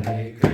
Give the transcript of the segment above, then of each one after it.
Hare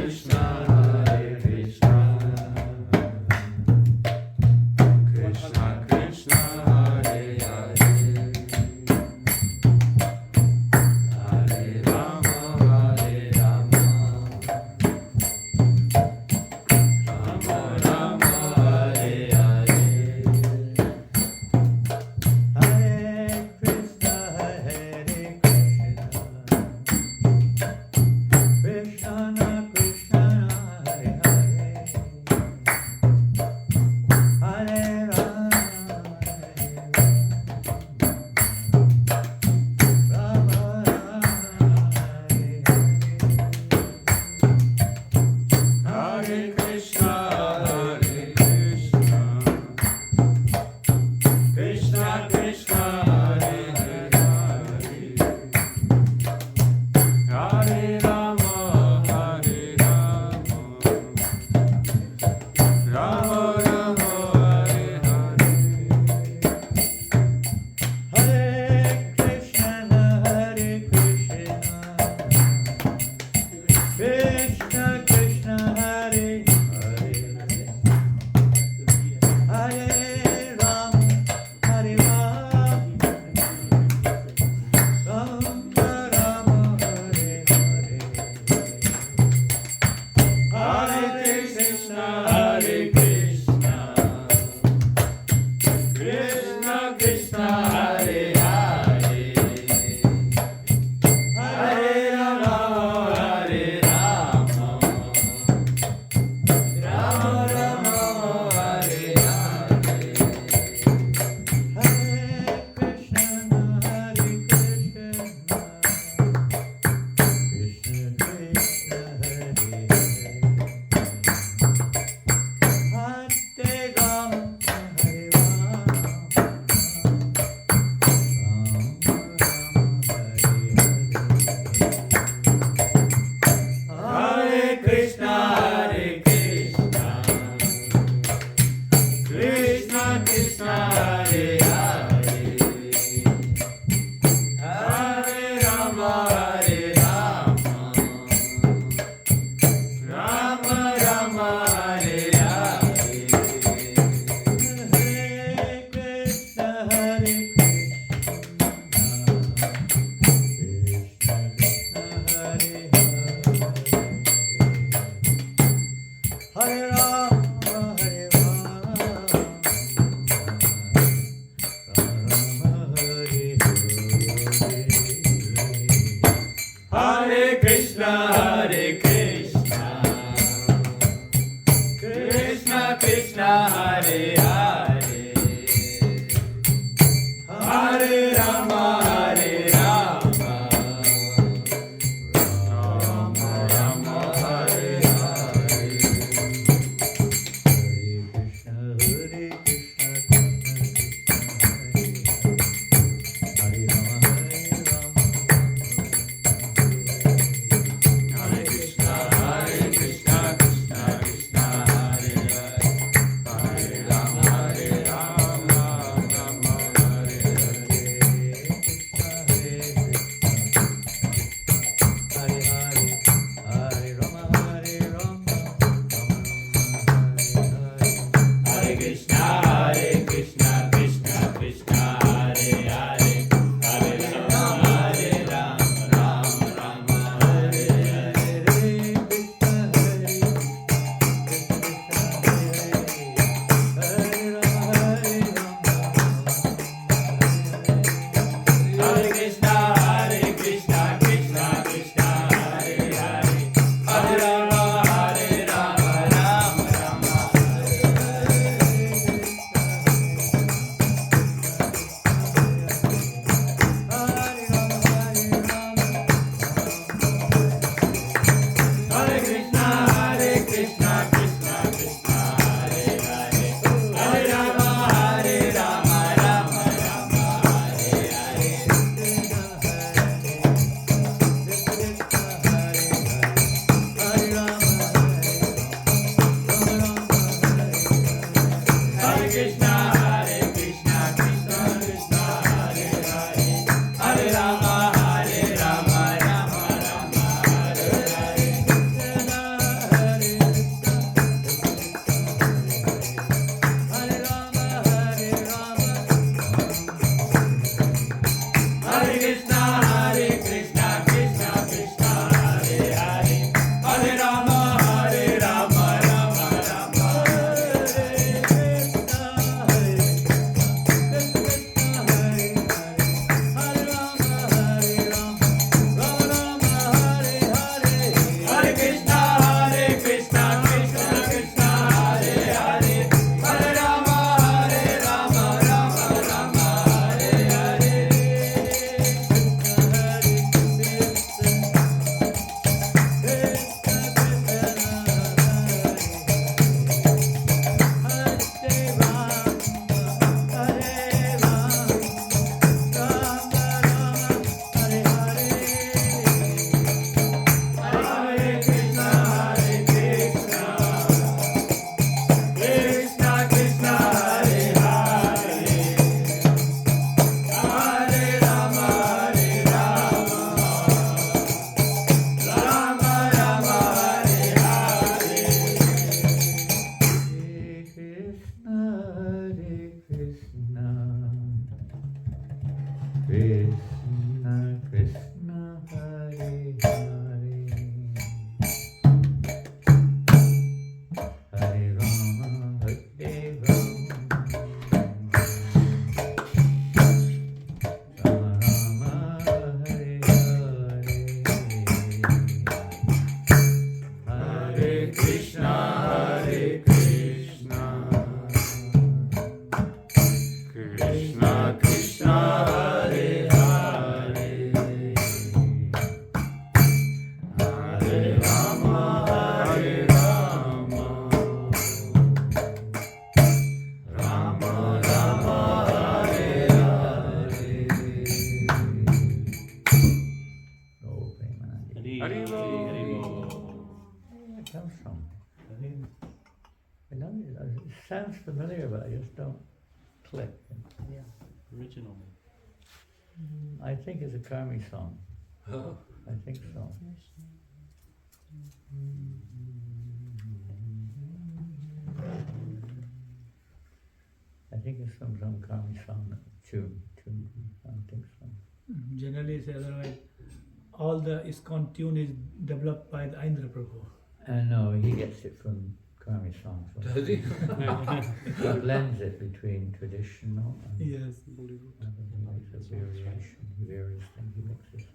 Where it comes from? I know it sounds familiar, but I just don't click. Yeah. Original. I think it's a Karmi song. Oh. I think so. I think it's from some Karmi song tune. I think so. Generally, it's otherwise, all the ISKCON tune is developed by the Indra Prabhu. No, he gets it from Karmi songs. Does he? He blends it between traditional and Yes. it's a various things he mixes.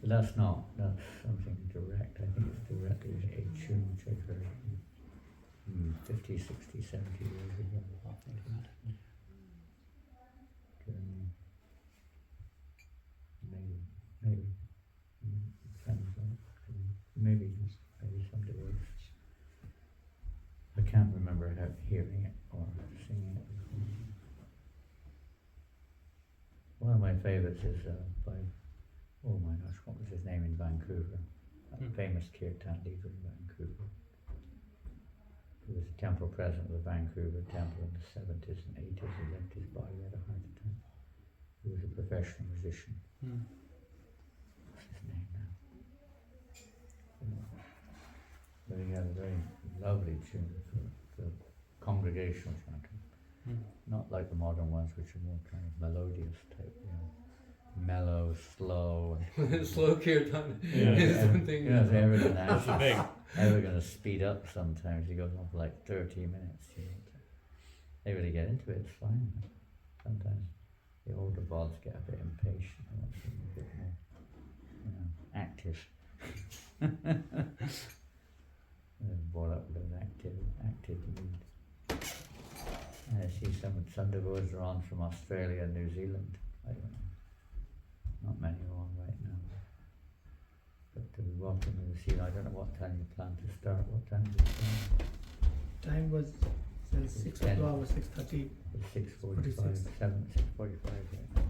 But that's something direct. I think it's directly a tune which I've heard 50, 60, 70 years ago. Maybe somebody was. I can't remember hearing it or singing it before. One of my favourites is by, oh my gosh, what was his name in Vancouver? That famous Kirtan leader in Vancouver. He was a temple president of the Vancouver temple in the 70s and 80s. He left his body at a heart attack. He was a professional musician. What's his name now? But he had a very lovely tune for congregational chanting. Not like the modern ones, which are more kind of melodious type, mellow, slow. Slow kirtan Yeah. is something. If they're Big. ever going to speed up sometimes, he goes on for like 30 minutes. They really get into it, it's fine. Sometimes the older vods get a bit impatient and want something a bit more, active. They're brought up with an active mood. I see some devotees are on from Australia and New Zealand. I don't know. Not many are on right now. But we welcome New Zealand. I don't know what time you plan to start. What time do you start? Time was 6 o'clock or 6:30. It's 6:45, 46. 6:45 right now.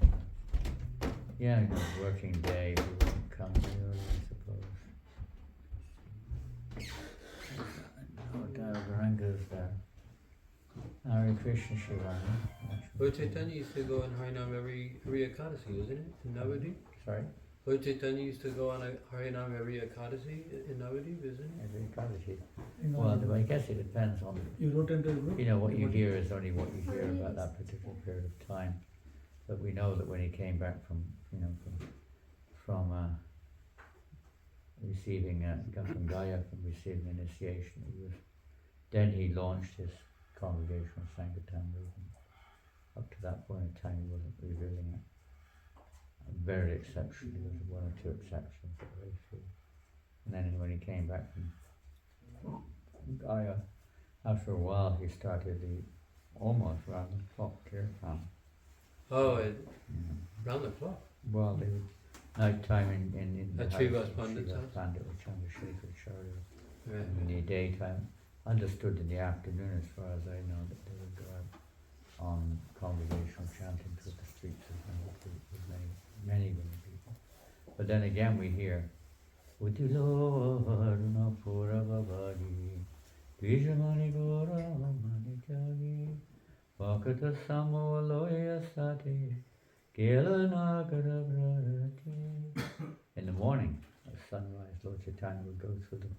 6:27. Yeah, it's a working day. We won't come early, I suppose. Oh, Garanga's there. Hare Krishna Shivana. Lord Chaitanya used to go on Harinam every Ekadasi, isn't it? In Navadip? Sorry? Lord Chaitanya used to go on a Harinam every Ekadasi in Navadip, isn't it? Every Ekadashi. You know, Well, I guess it depends on, you wrote into the group. what you hear is only what you hear about that particular period of time. But we know that when he came back from receiving, got from Gaya from receiving initiation, then he launched his congregational Sankirtan movement. Up to that point in time, he wasn't revealing it. Very exceptional. There was one or two exceptions, but very few. And then when he came back from Gaya, after a while, he started the almost round the clock kirtan. Oh, round the clock. Well, the night time in the At house Srivas of Pandit's Srivas house. Pandit with Chandrasekhar Acharya. Right. And in the daytime, understood in the afternoon, as far as I know, that they would go out on congregational chanting through the streets of Navadvip with many people. But then again, we hear, Udilo Aruna Pura Babagi, Vijamani Gora Mani Jagi, Vakata Samo Aloya Sati, Kelana Karabrati. In the morning, at sunrise, Lord Chaitanya would go through the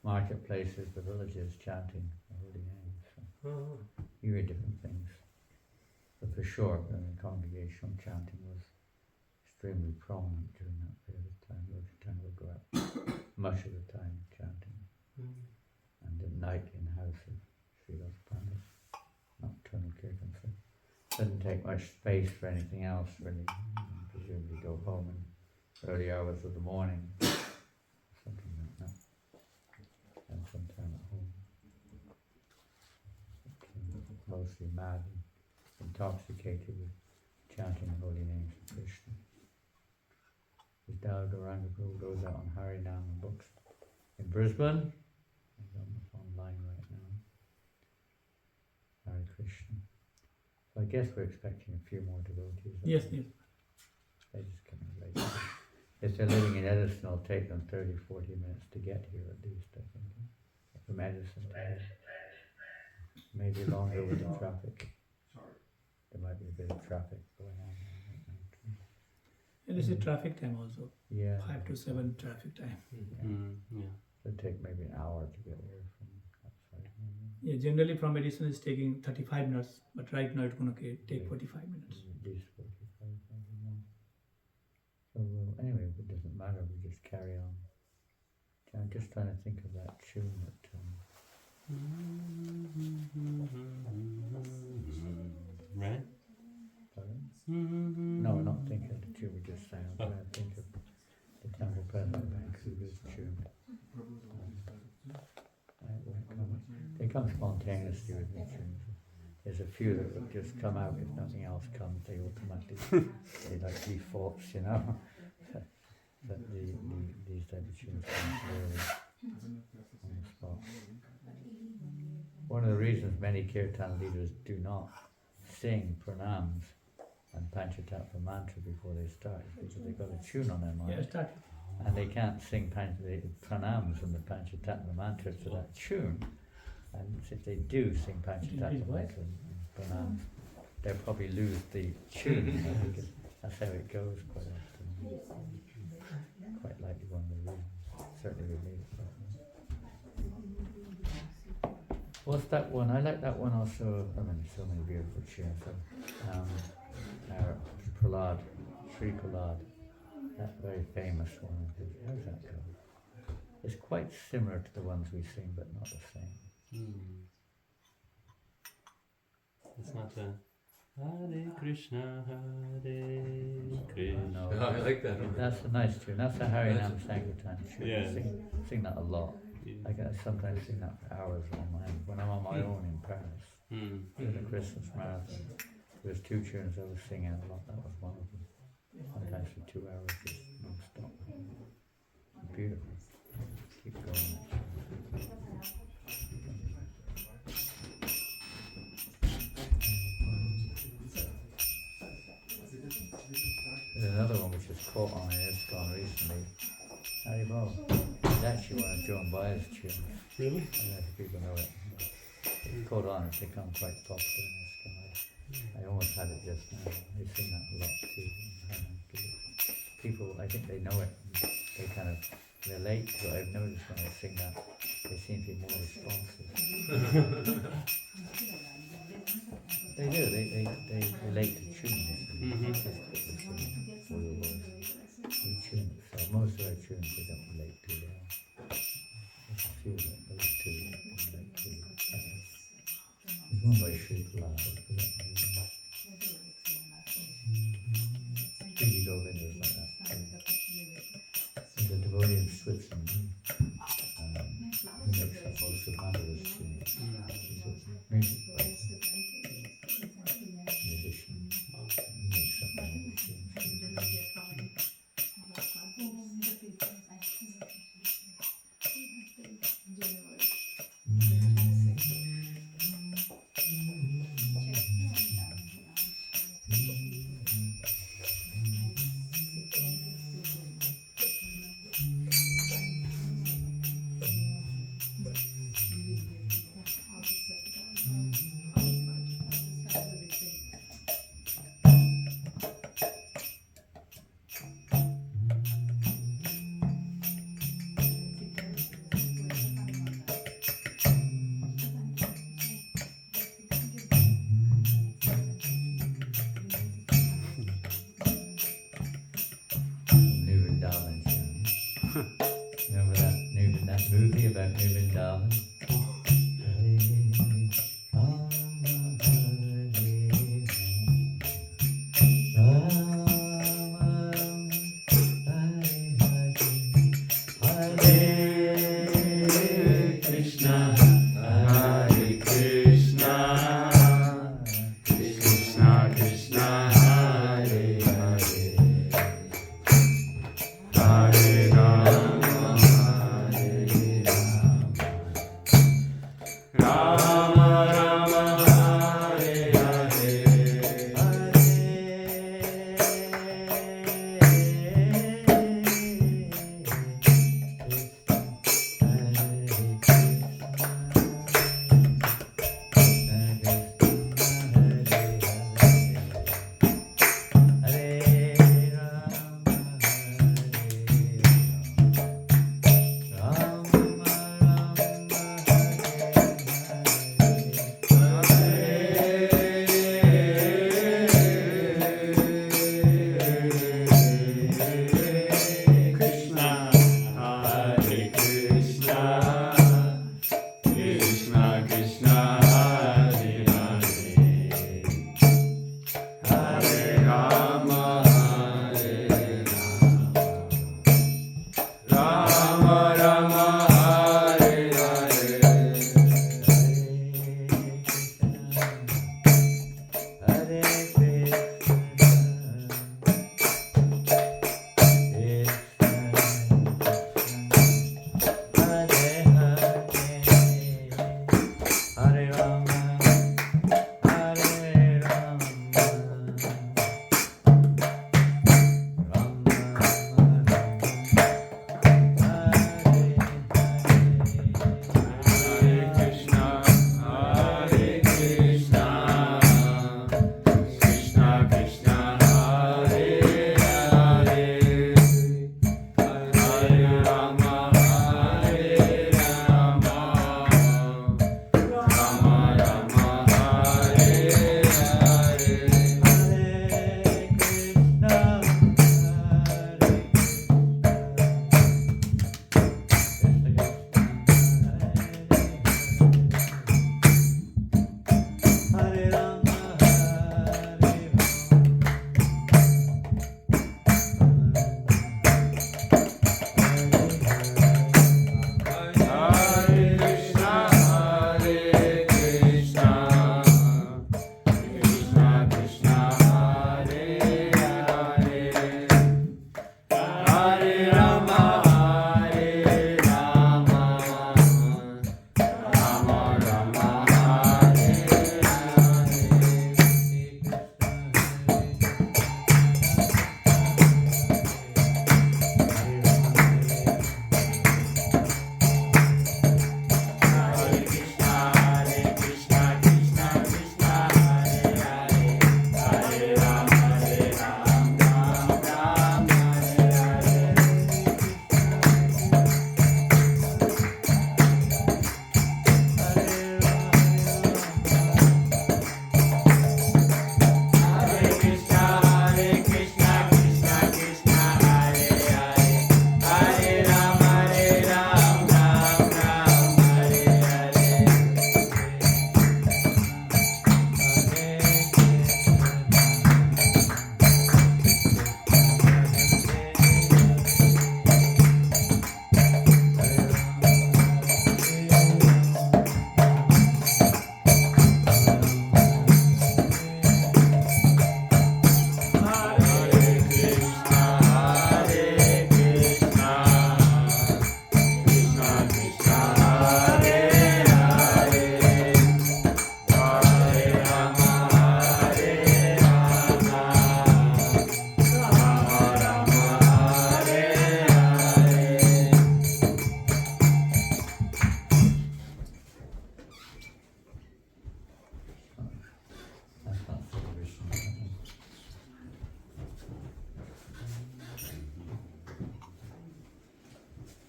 marketplaces, the villages, chanting the holy names. So Oh. you hear different things. But for sure, congregational chanting was extremely prominent during that period of time. Lord Chaitanya would go out much of the time chanting. And at night in the house of Srivas Pandit, nocturnal kirtan. So didn't take much space for anything else really. Presumably go home in early hours of the morning, something like that. And some time at home. Mostly mad and intoxicated with chanting the holy names of Krishna. His Dao Gauranga Prabhu goes out on Harinam and books in Brisbane. He's online right now. Hare Krishna. So I guess we're expecting a few more devotees. Yes, yes. They're just coming late. If they're living in Edison, it'll take them 30, 40 minutes to get here at least, I think. From Edison to here. Maybe longer with the traffic. There might be a bit of traffic going on. And there's a traffic time also, Yeah. 5 to 7 traffic time. Yeah. It'll take maybe an hour to get here from outside. Yeah, generally from Edison it's taking 35 minutes, but right now it's gonna take 45 minutes. At least 45, maybe more. So anyway, it doesn't matter, we just carry on. I'm just trying to think of that tune that. Right? Pardon? No, not thinking of the tune we just sang. I'm trying to think of the Temple President of Vancouver's tune. They come spontaneously with me tunes. There's a few that will just come out if nothing else comes. They automatically, they like defaults, you know. But these type of tunes come really on the spot. One of the reasons many kirtan leaders do not sing pranams and panchatattva mantra before they start is because they've got a tune on their mind. Yeah, start. And they can't sing the pranams and the panchatattva mantra to that tune. And if they do sing panchatattva mantra and pranams, they'll probably lose the tune. Because that's how it goes quite often. Quite likely one of the reasons. Certainly with me. What's that one? I like that one also. I mean, so many beautiful tunes. Prahlad, Sri Prahlad, that very famous one. How does that go? It's quite similar to the ones we sing, but not the same. It's not a Hare Krishna, Hare Krishna. No, Oh, I like that one. that's a nice tune. That's a Harinam Sankirtan tune. Yeah. Sing that a lot. I can sometimes sing that for hours on my own. When I'm on my own in Paris, for the Christmas marathon, there's 2 tunes I was singing a lot. That was one of them. Sometimes for 2 hours, just non-stop. Beautiful. Keep going. There's another one which is caught on in ISKCON recently. Haribol. It's actually one of Joan Baez's tunes. Really? I don't know if people know it. It's caught on, it's become quite popular in ISKCON. I almost had it just now. They sing that a lot too. People, I think they know it. They kind of relate to it. I've noticed when I sing that, they seem to be more responsive. They do, they relate to tunes. For your voice. We tune it. So most of our tunes they don't relate to well. There's a few that those 2 that relate to. There's one by Sri Prahlad. Pretty Govindas like that. There's a devotee in Switzerland who makes up most of Mandela's tunes. He's a music writer. Musician. He makes up many of the tunes. Remember that movie about New Vrindavan?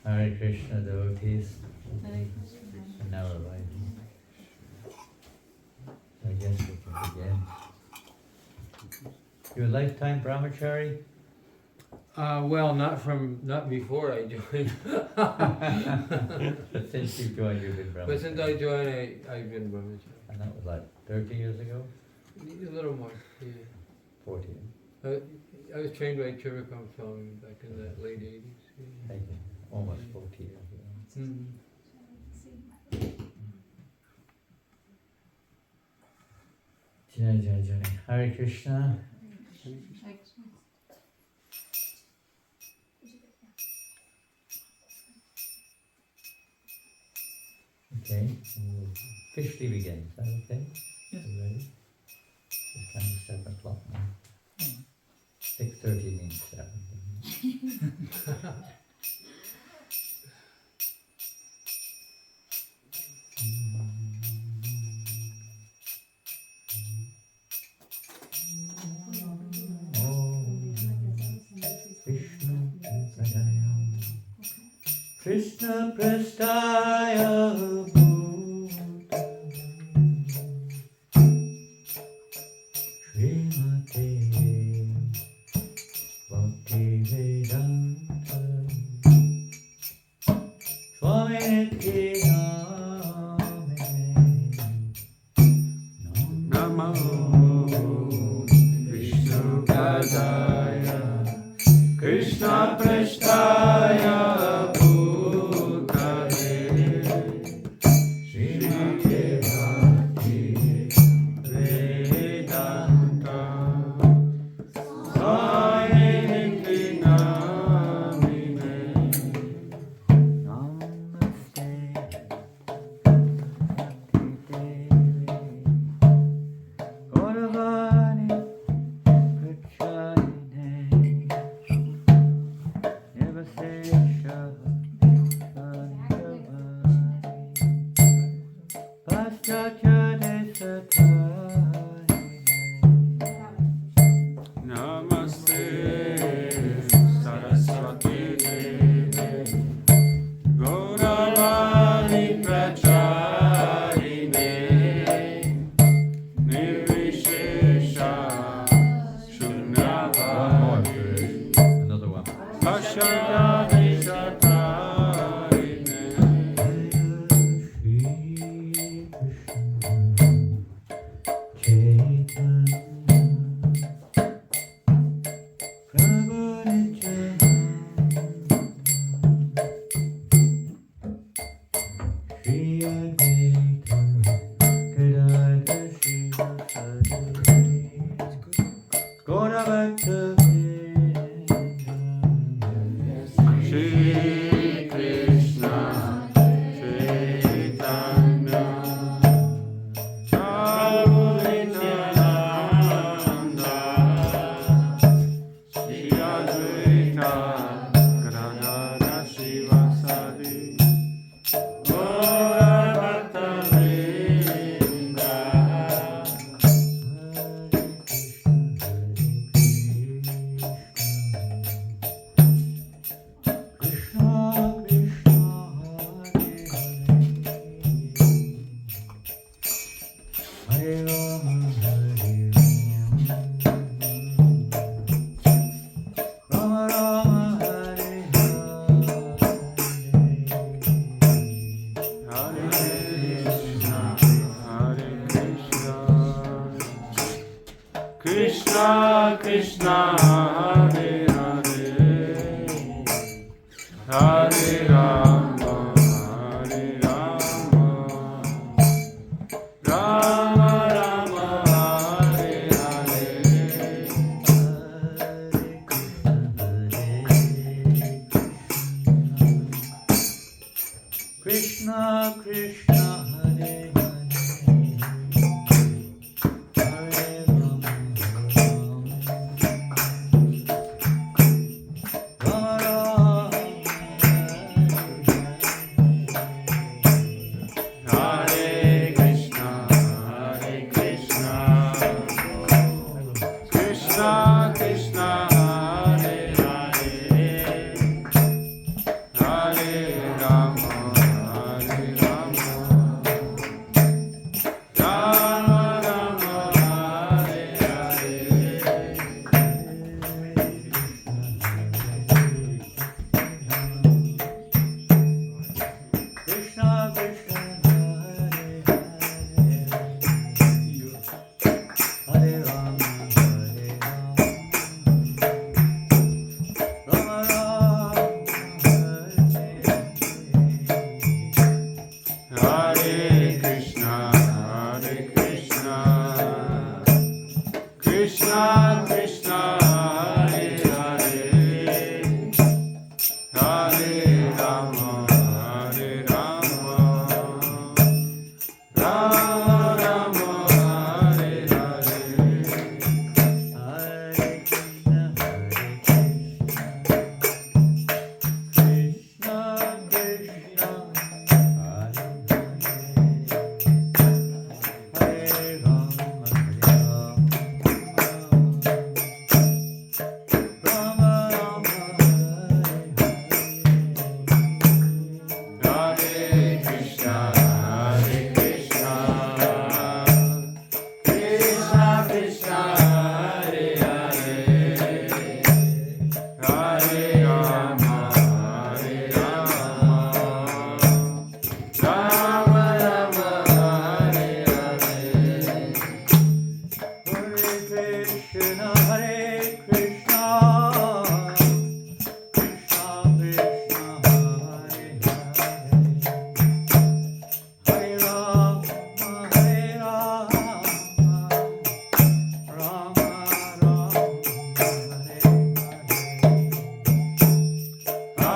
Hare Krishna devotees. Hare Krishna. And now we're I guess we can begin. Your lifetime brahmachari? Well, not before I joined. But since you joined, you've been brahmachari. But since I joined, I've been brahmachari. And that was like 30 years ago? A little more, yeah. 40. I was trained by Chirikam Swami back in the late 80s. Yeah. Thank you. Almost 40 years ago. Mm. Jai Jai Jai. Hare Krishna. Hare Krishna. Okay, we'll officially begin. Is that okay? Yes. You ready? It's kind of 7 o'clock now. 6:30 means 7. Krishna Prastaya Bhuta Srimate Bhakti Vedanta Swami Namo Vishnu Padaya Krishna Prasthaya Bhutale Srimate Bhakti Vedanta Swami Namine Namaste Gauravani Prachayane Nivasesha Sandhavani Paschatya Desatayane Namaste Saraswati Devi Gauravani Pracharine Nirvishesha Shunyavadi Another one. Pashyaya Deshatarine Shri Krishna Chaitanya Prabhu Nityananda Shri Advaita Gadadhara Shivasadi Gaura Bhakta Vrinda Hare Krishna, Hare Krishna, Krishna Krishna, Hare Hare, Hare Rama, Hare Rama, Rama Rama, Hare Hare. Krishna Krishna Hare Hare Hare Rama Rama Rama Hare Krishna, Hare Krishna, Krishna Krishna, Hare Hare, Hare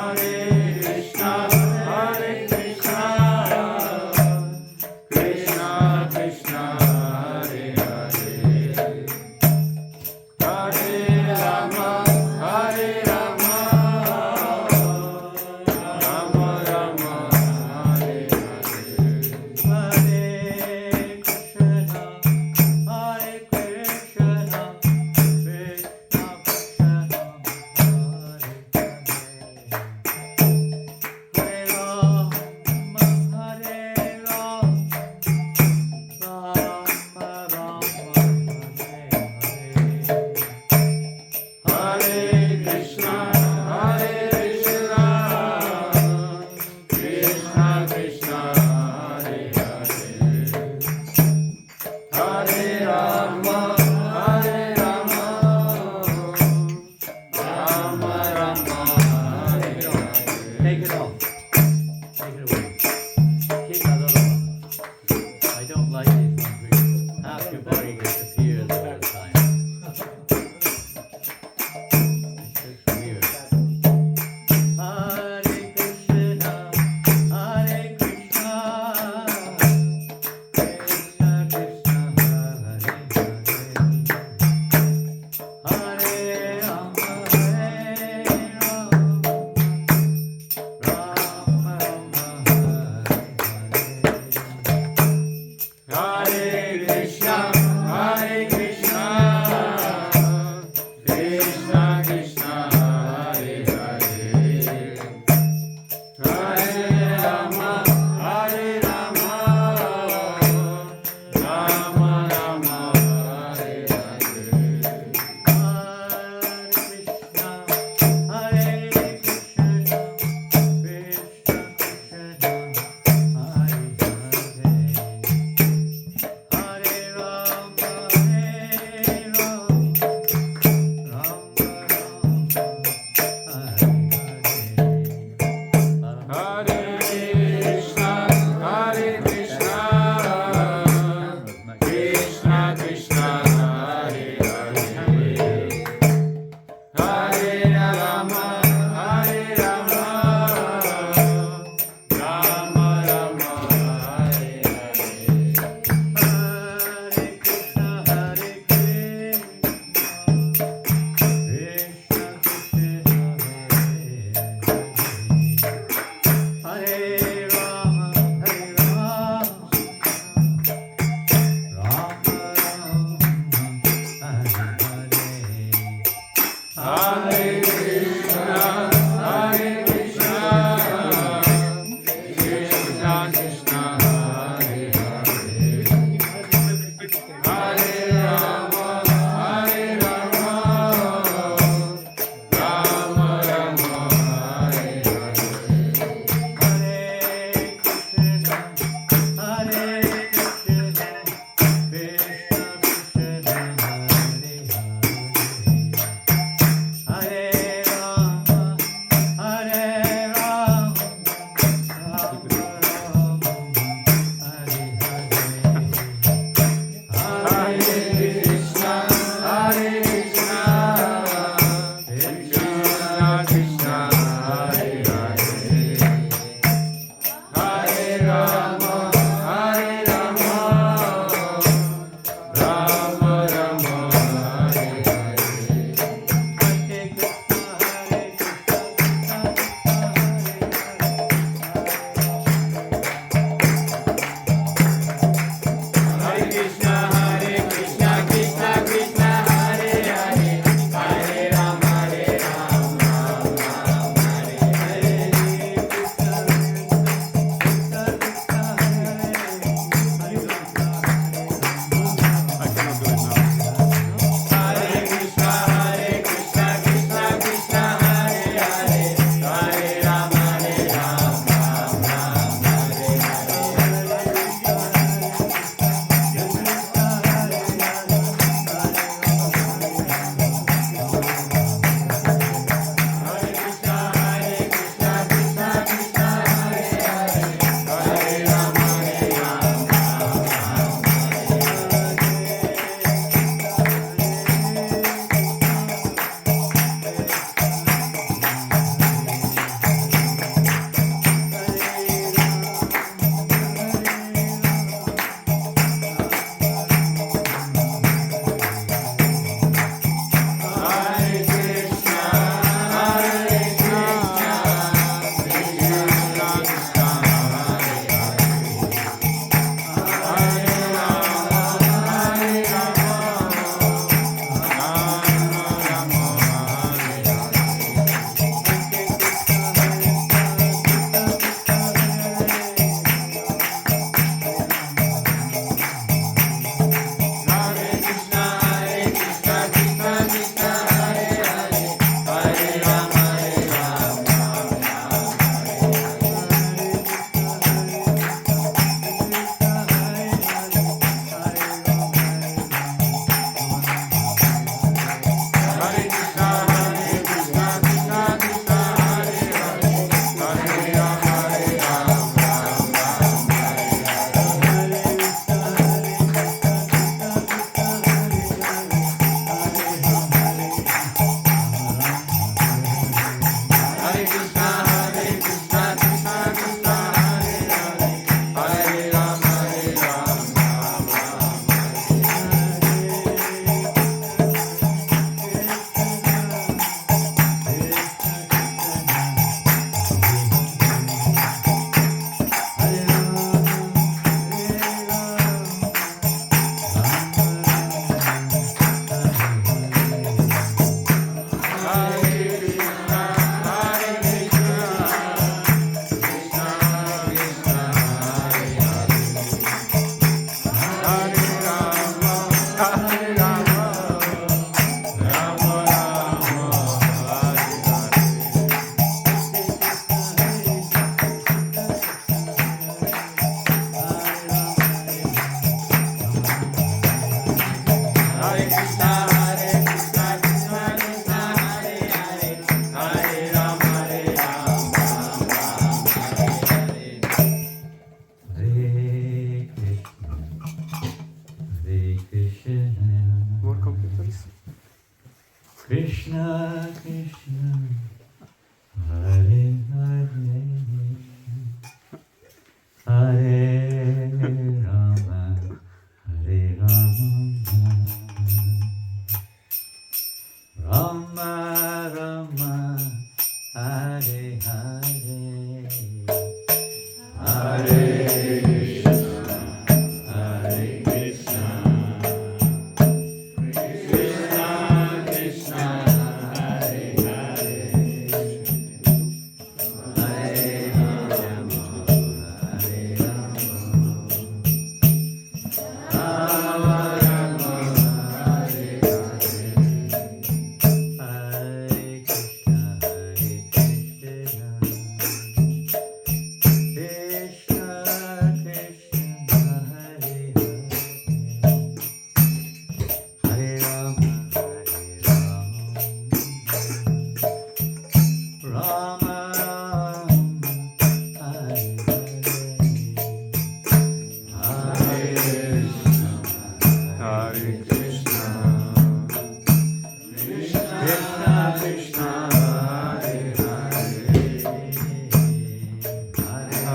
Hare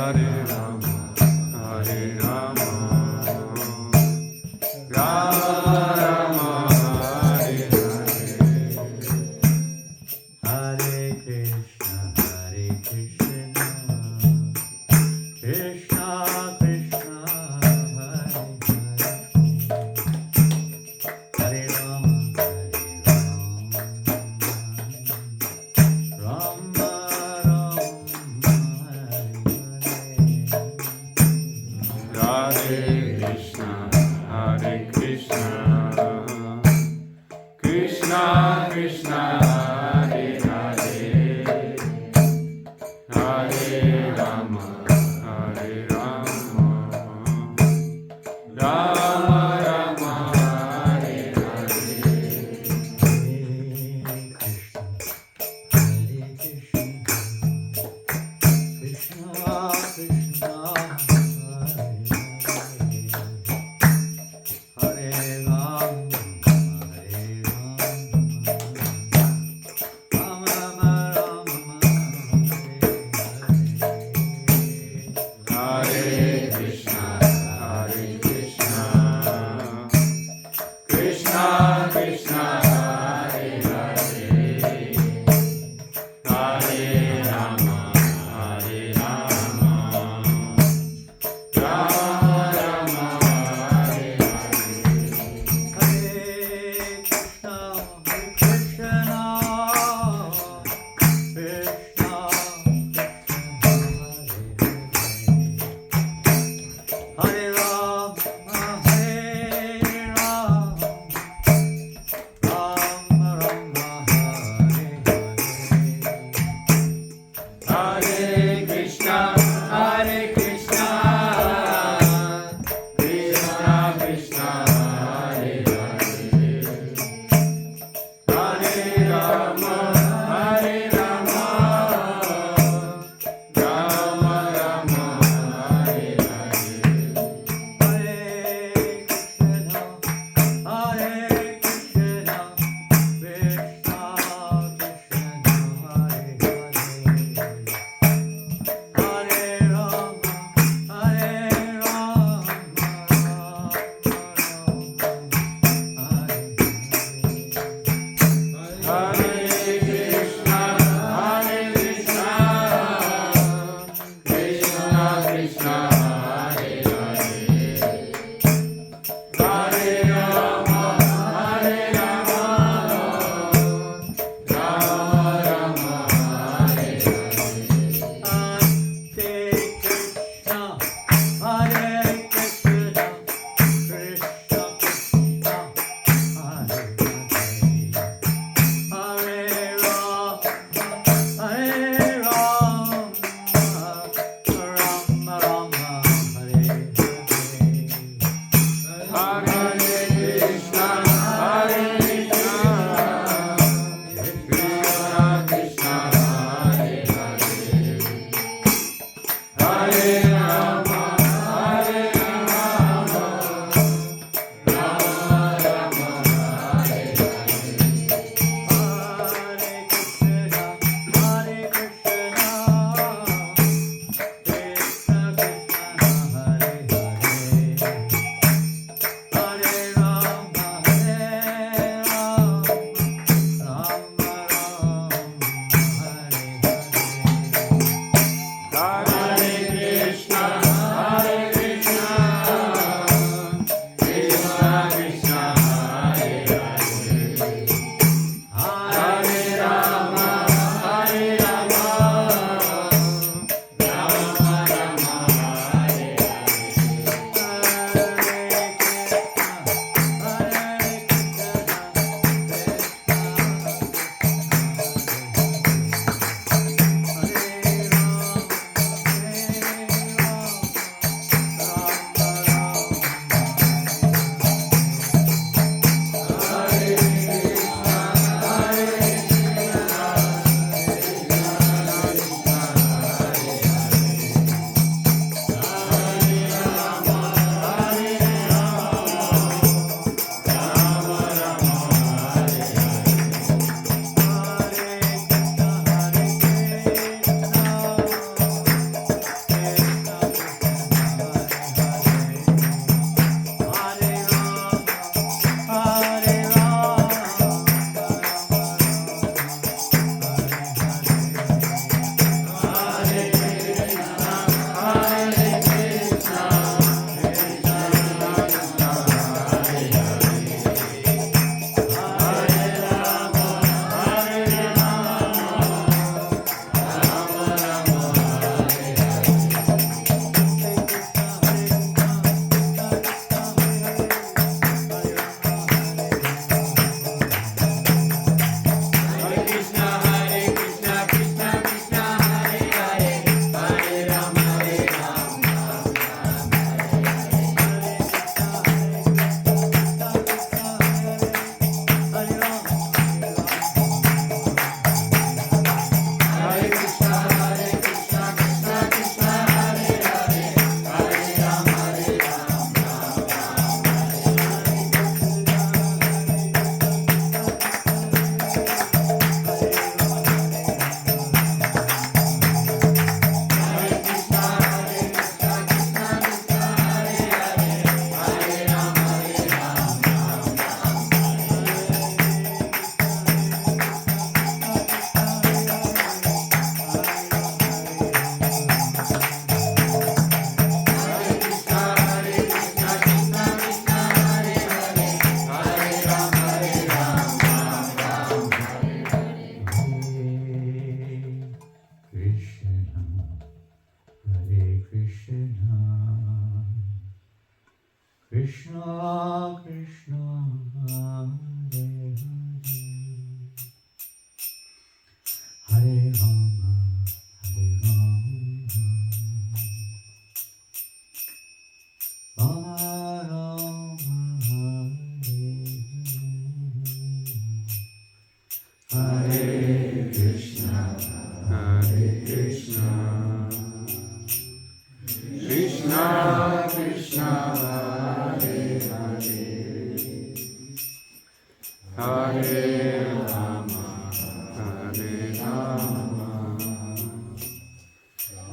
Hare Rama, Hare Rama, Rama Rama, Hare Hare, Hare Krishna, Hare Krishna, Krishna Krishna, Hare Hare, Hare Rama, Rama Rama, Hare Hare. Hare Krishna, Hare Krishna, Krishna Krishna, Hare Hare, Hare Rama, Hare Rama, Rama Rama, Hare Hare. Krishna Krishna Hare Hare Hare Rama Rama Rama Hare Hare Krishna Krishna Krishna Hare Hare Hare Rama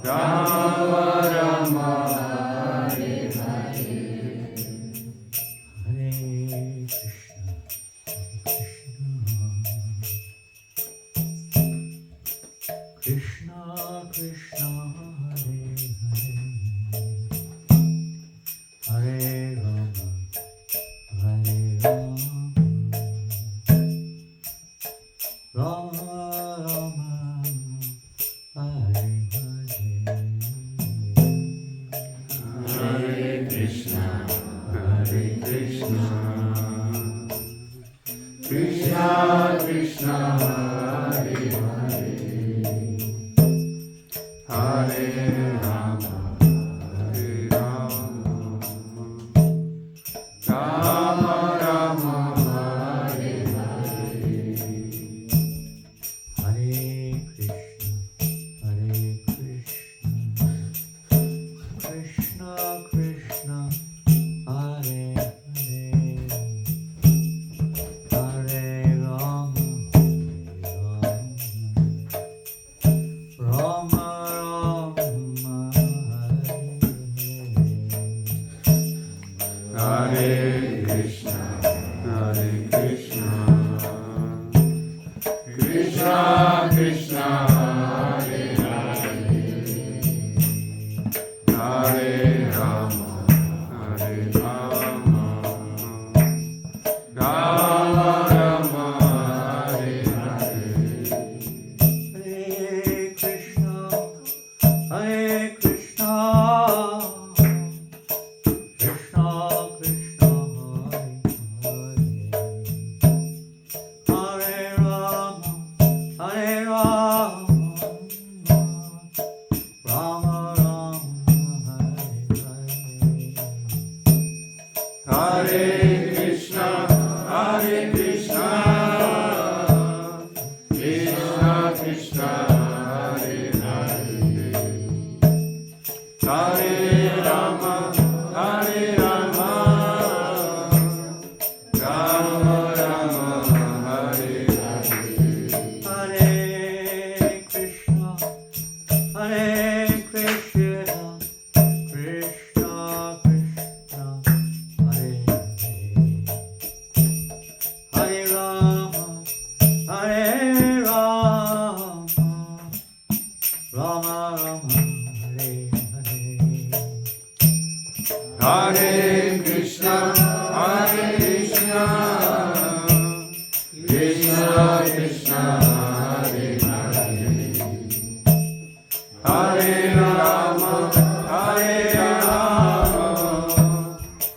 Rama Rama Hare Hare Hare Krishna Krishna Hare Hare Hare Rama Rama Hare Krishna Krishna Krishna Hare Hare Hare Rama Rama Rama Hare Hare Hare Krishna Krishna Hare Hare Hare Rama Rama Rama Hare Krishna Krishna Krishna Hare Hare Hare Rama Rama Rama Hare Hare Hare Krishna Krishna Krishna Hare Rama Hare Rama Rama Rama Hare Krishna Krishna Krishna Hare Hare Hare Rama Rama Rama Hare Hare Hare Krishna Krishna Krishna Hare Hare Rama Rama Hare Hare Hare Krishna Krishna Krishna Hare Hare Hare Rama Rama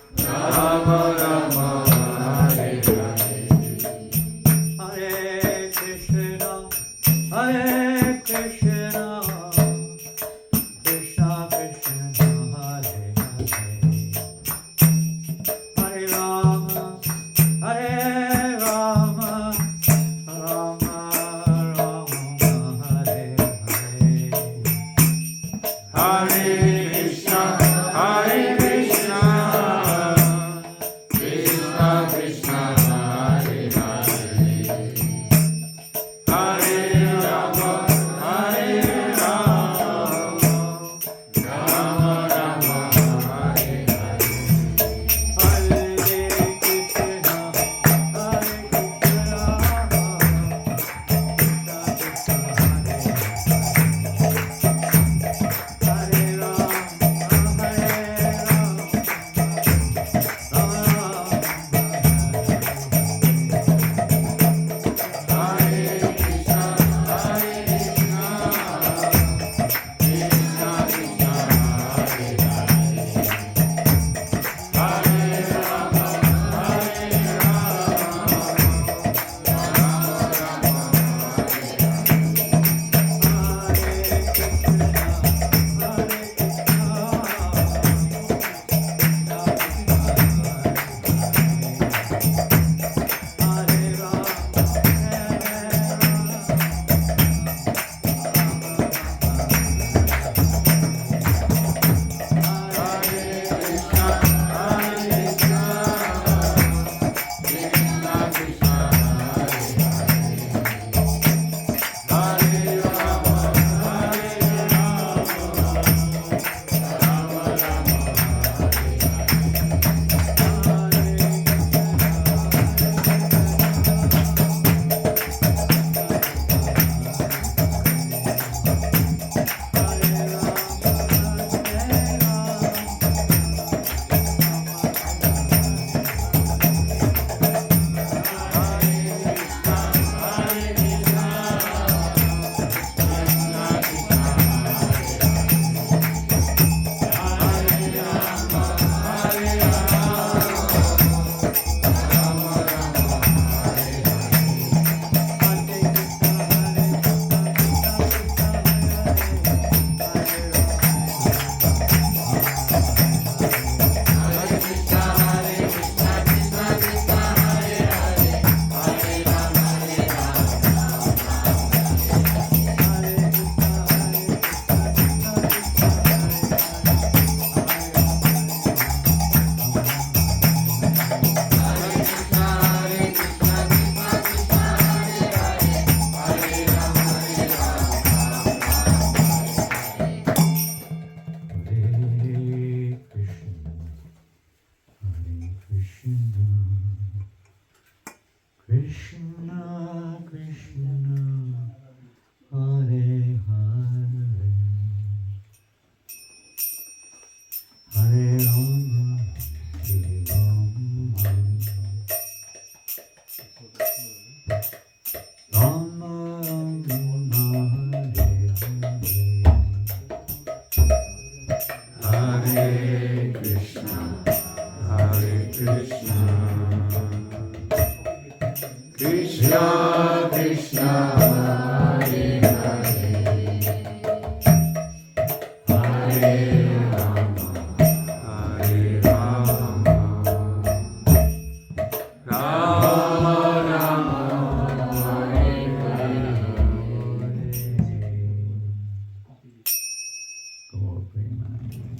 Rama Hare Hare Hare Krishna Krishna Krishna Hare Hare Hare Rama Rama Rama Hare Hare Hare Krishna Krishna Krishna Hare Hare Hare Rama Rama Rama Hare Hare Hare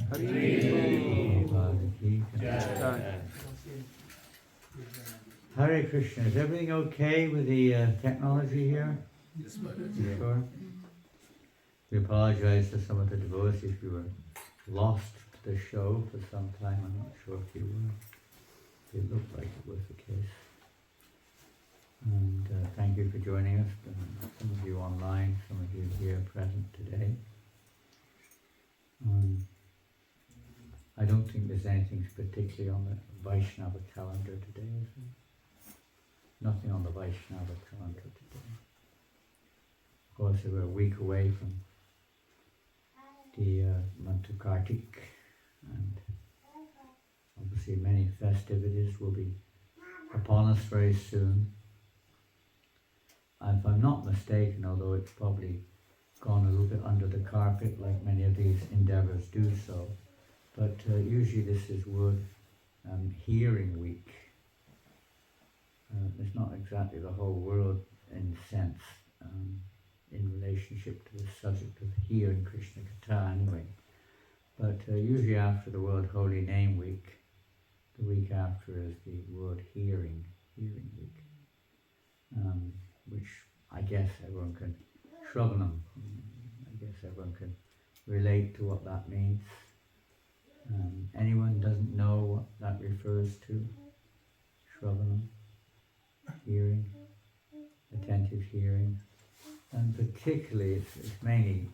Prabhupada ki jai. Jai. Hare Krishna, is everything okay with the technology here? Yes, Maharaj. You sure? We apologize to some of the devotees who were lost to the show for some time. I'm not sure if you were. It looked like it was the case. And thank you for joining us. Some of you online, some of you here present today. I don't think there's anything particularly on the Vaishnava calendar today, is there? Nothing on the Vaishnava calendar today. Of course, we're a week away from the month of Kartik, and obviously many festivities will be upon us very soon. If I'm not mistaken, although it's probably gone a little bit under the carpet like many of these endeavours do so, but usually this is World Hearing Week. It's not exactly the whole world in sense, in relationship to the subject of hearing Krishna Katha anyway. But usually after the World Holy Name Week, the week after is the World Hearing Week, which I guess everyone can, Shravanam, I guess everyone can relate to what that means. Anyone doesn't know what that refers to? Shravanam, hearing, attentive hearing, and particularly it's mainly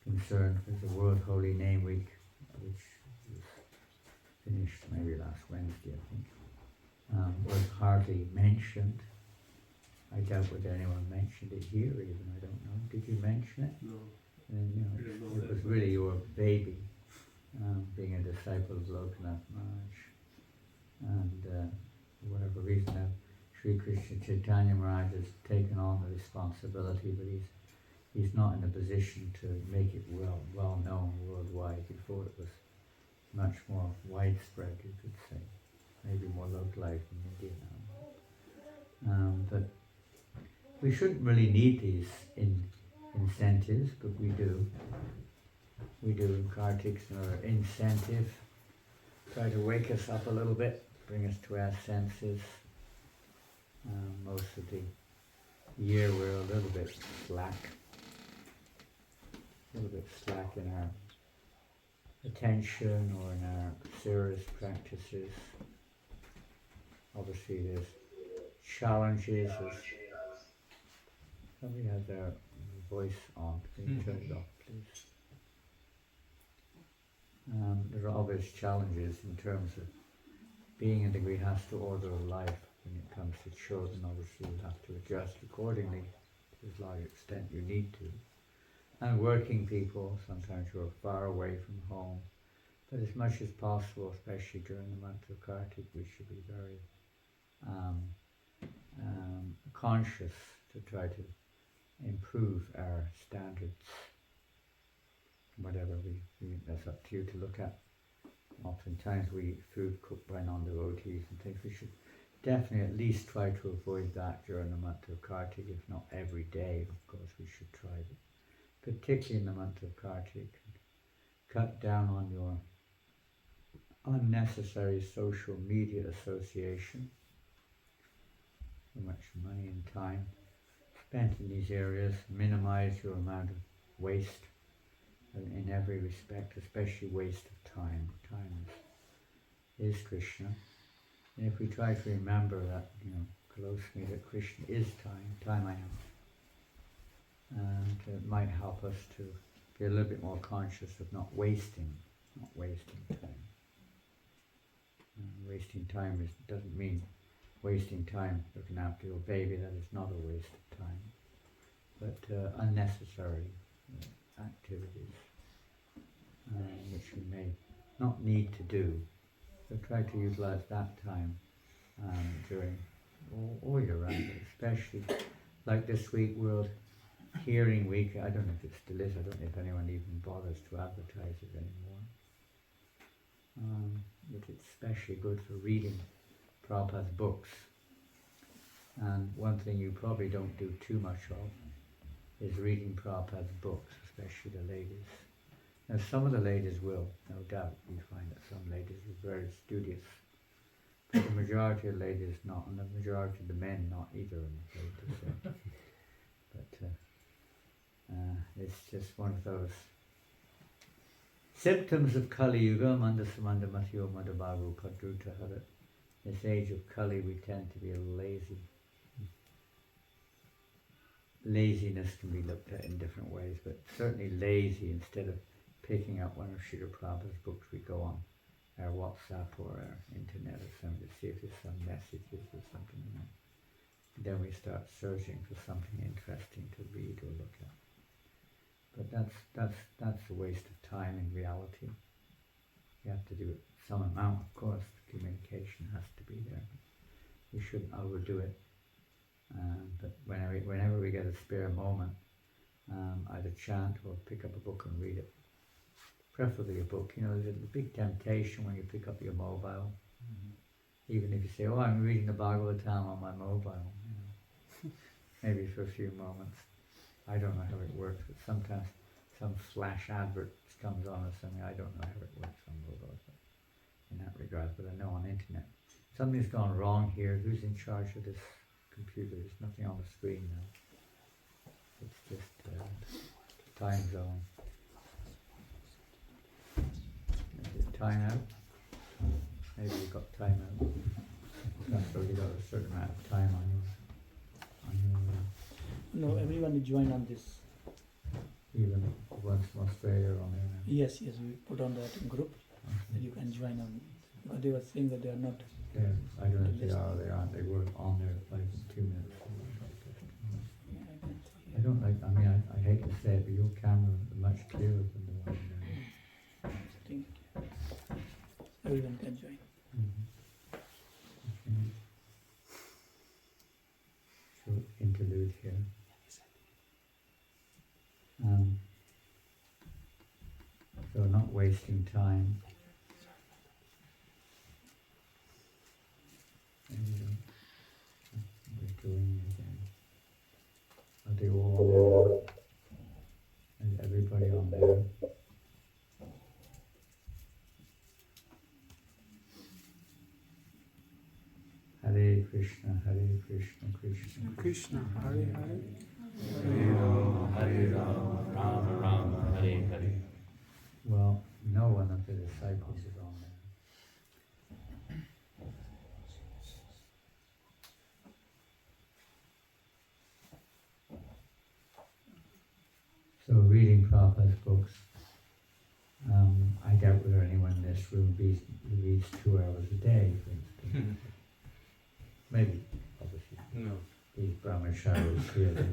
concerned with the World Holy Name Week, which was finished maybe last Wednesday, I think, was hardly mentioned. I doubt whether anyone mentioned it here even, I don't know. Did you mention it? No. And, you know, it was really your baby, being a disciple of Lokanath Maharaj. And for whatever reason, Sri Krishna Chaitanya Maharaj has taken on the responsibility, but he's not in a position to make it well known worldwide. Before it was much more widespread, you could say, maybe more localized in India now. But we shouldn't really need these incentives, but we do. We do. Kartik's our incentive. Try to wake us up a little bit, bring us to our senses. Most of the year we're a little bit slack in our attention or in our serious practices. Obviously there's challenges. Somebody has their voice on. Can you turn it off, please? There are obvious challenges in terms of being in the grihastha order of life. When it comes to children, obviously you have to adjust accordingly to as large extent you need to. And working people, sometimes you're far away from home. But as much as possible, especially during the month of Kartik, we should be very conscious to try to improve our standards. Whatever that's up to you to look at. Oftentimes we eat food cooked by non-devotees and things. We should definitely at least try to avoid that during the month of Kartik, if not every day. Of course we should try it, particularly in the month of Kartik. Cut down on your unnecessary social media association. So much money and time spent in these areas. Minimize your amount of waste in every respect, especially waste of time. Time is Krishna. And if we try to remember that, closely, that Krishna is time I am. And it might help us to be a little bit more conscious of not wasting time. Wasting time doesn't mean wasting time looking after your baby. That is not a waste of time. But unnecessary activities which you may not need to do. So try to utilize that time during all year round, especially like this week, World Hearing Week. I don't know if it still is. I don't know if anyone even bothers to advertise it anymore. But it's especially good for reading Prabhupada's books. And one thing you probably don't do too much of is reading Prabhupada's books, especially the ladies. Now, some of the ladies will, no doubt. We find that some ladies are very studious. But the majority of ladies not, and the majority of the men not either, I'm afraid to say. But it's just one of those symptoms of Kali Yuga, Mandasamanda Matyo Madhabaru Kadruta Harat. This age of Kali, we tend to be lazy. Laziness can be looked at in different ways, but certainly lazy. Instead of picking up one of Srila Prabhupada's books, we go on our WhatsApp or our internet or something to see if there's some messages or something in it. Then we start searching for something interesting to read or look at. But that's a waste of time in reality. You have to do it some amount, of course. The communication has to be there. We shouldn't overdo it. But whenever we get a spare moment, either chant or pick up a book and read it. Preferably a book. You know, there's a big temptation when you pick up your mobile. Even if you say, "Oh, I'm reading the Bhagavatam on my mobile," you know, maybe for a few moments. I don't know how it works, but sometimes some flash advert comes on or something. I don't know how it works on mobile, but in that regard. But I know on internet, something's gone wrong here. Who's in charge of this computer? There's nothing on the screen now. It's just time zone. Is it time out? Maybe you've got time out. That's where you got a certain amount of time on your No, everyone join on this. even the ones from Australia are on there now. Yes, we put on that group that you can join on. But they were saying that they are not. Yeah, I don't know if they are or they aren't. They were on there like 2 minutes. I don't like, I mean, I hate to say it, but your camera is much clearer than the one there. I think everyone can join. Okay. Short interlude here. So not wasting time. We're doing it again. Are they all there? Is everybody on there? Hare Krishna, Krishna, Krishna, Hare Hare. Hare Rama, Rama Rama, Hare Hare. Well, no one of the disciples is on there. So reading Prabhupada's books, I doubt whether anyone in this room reads 2 hours a day, for instance. Maybe, obviously. No. These brahmacharis here,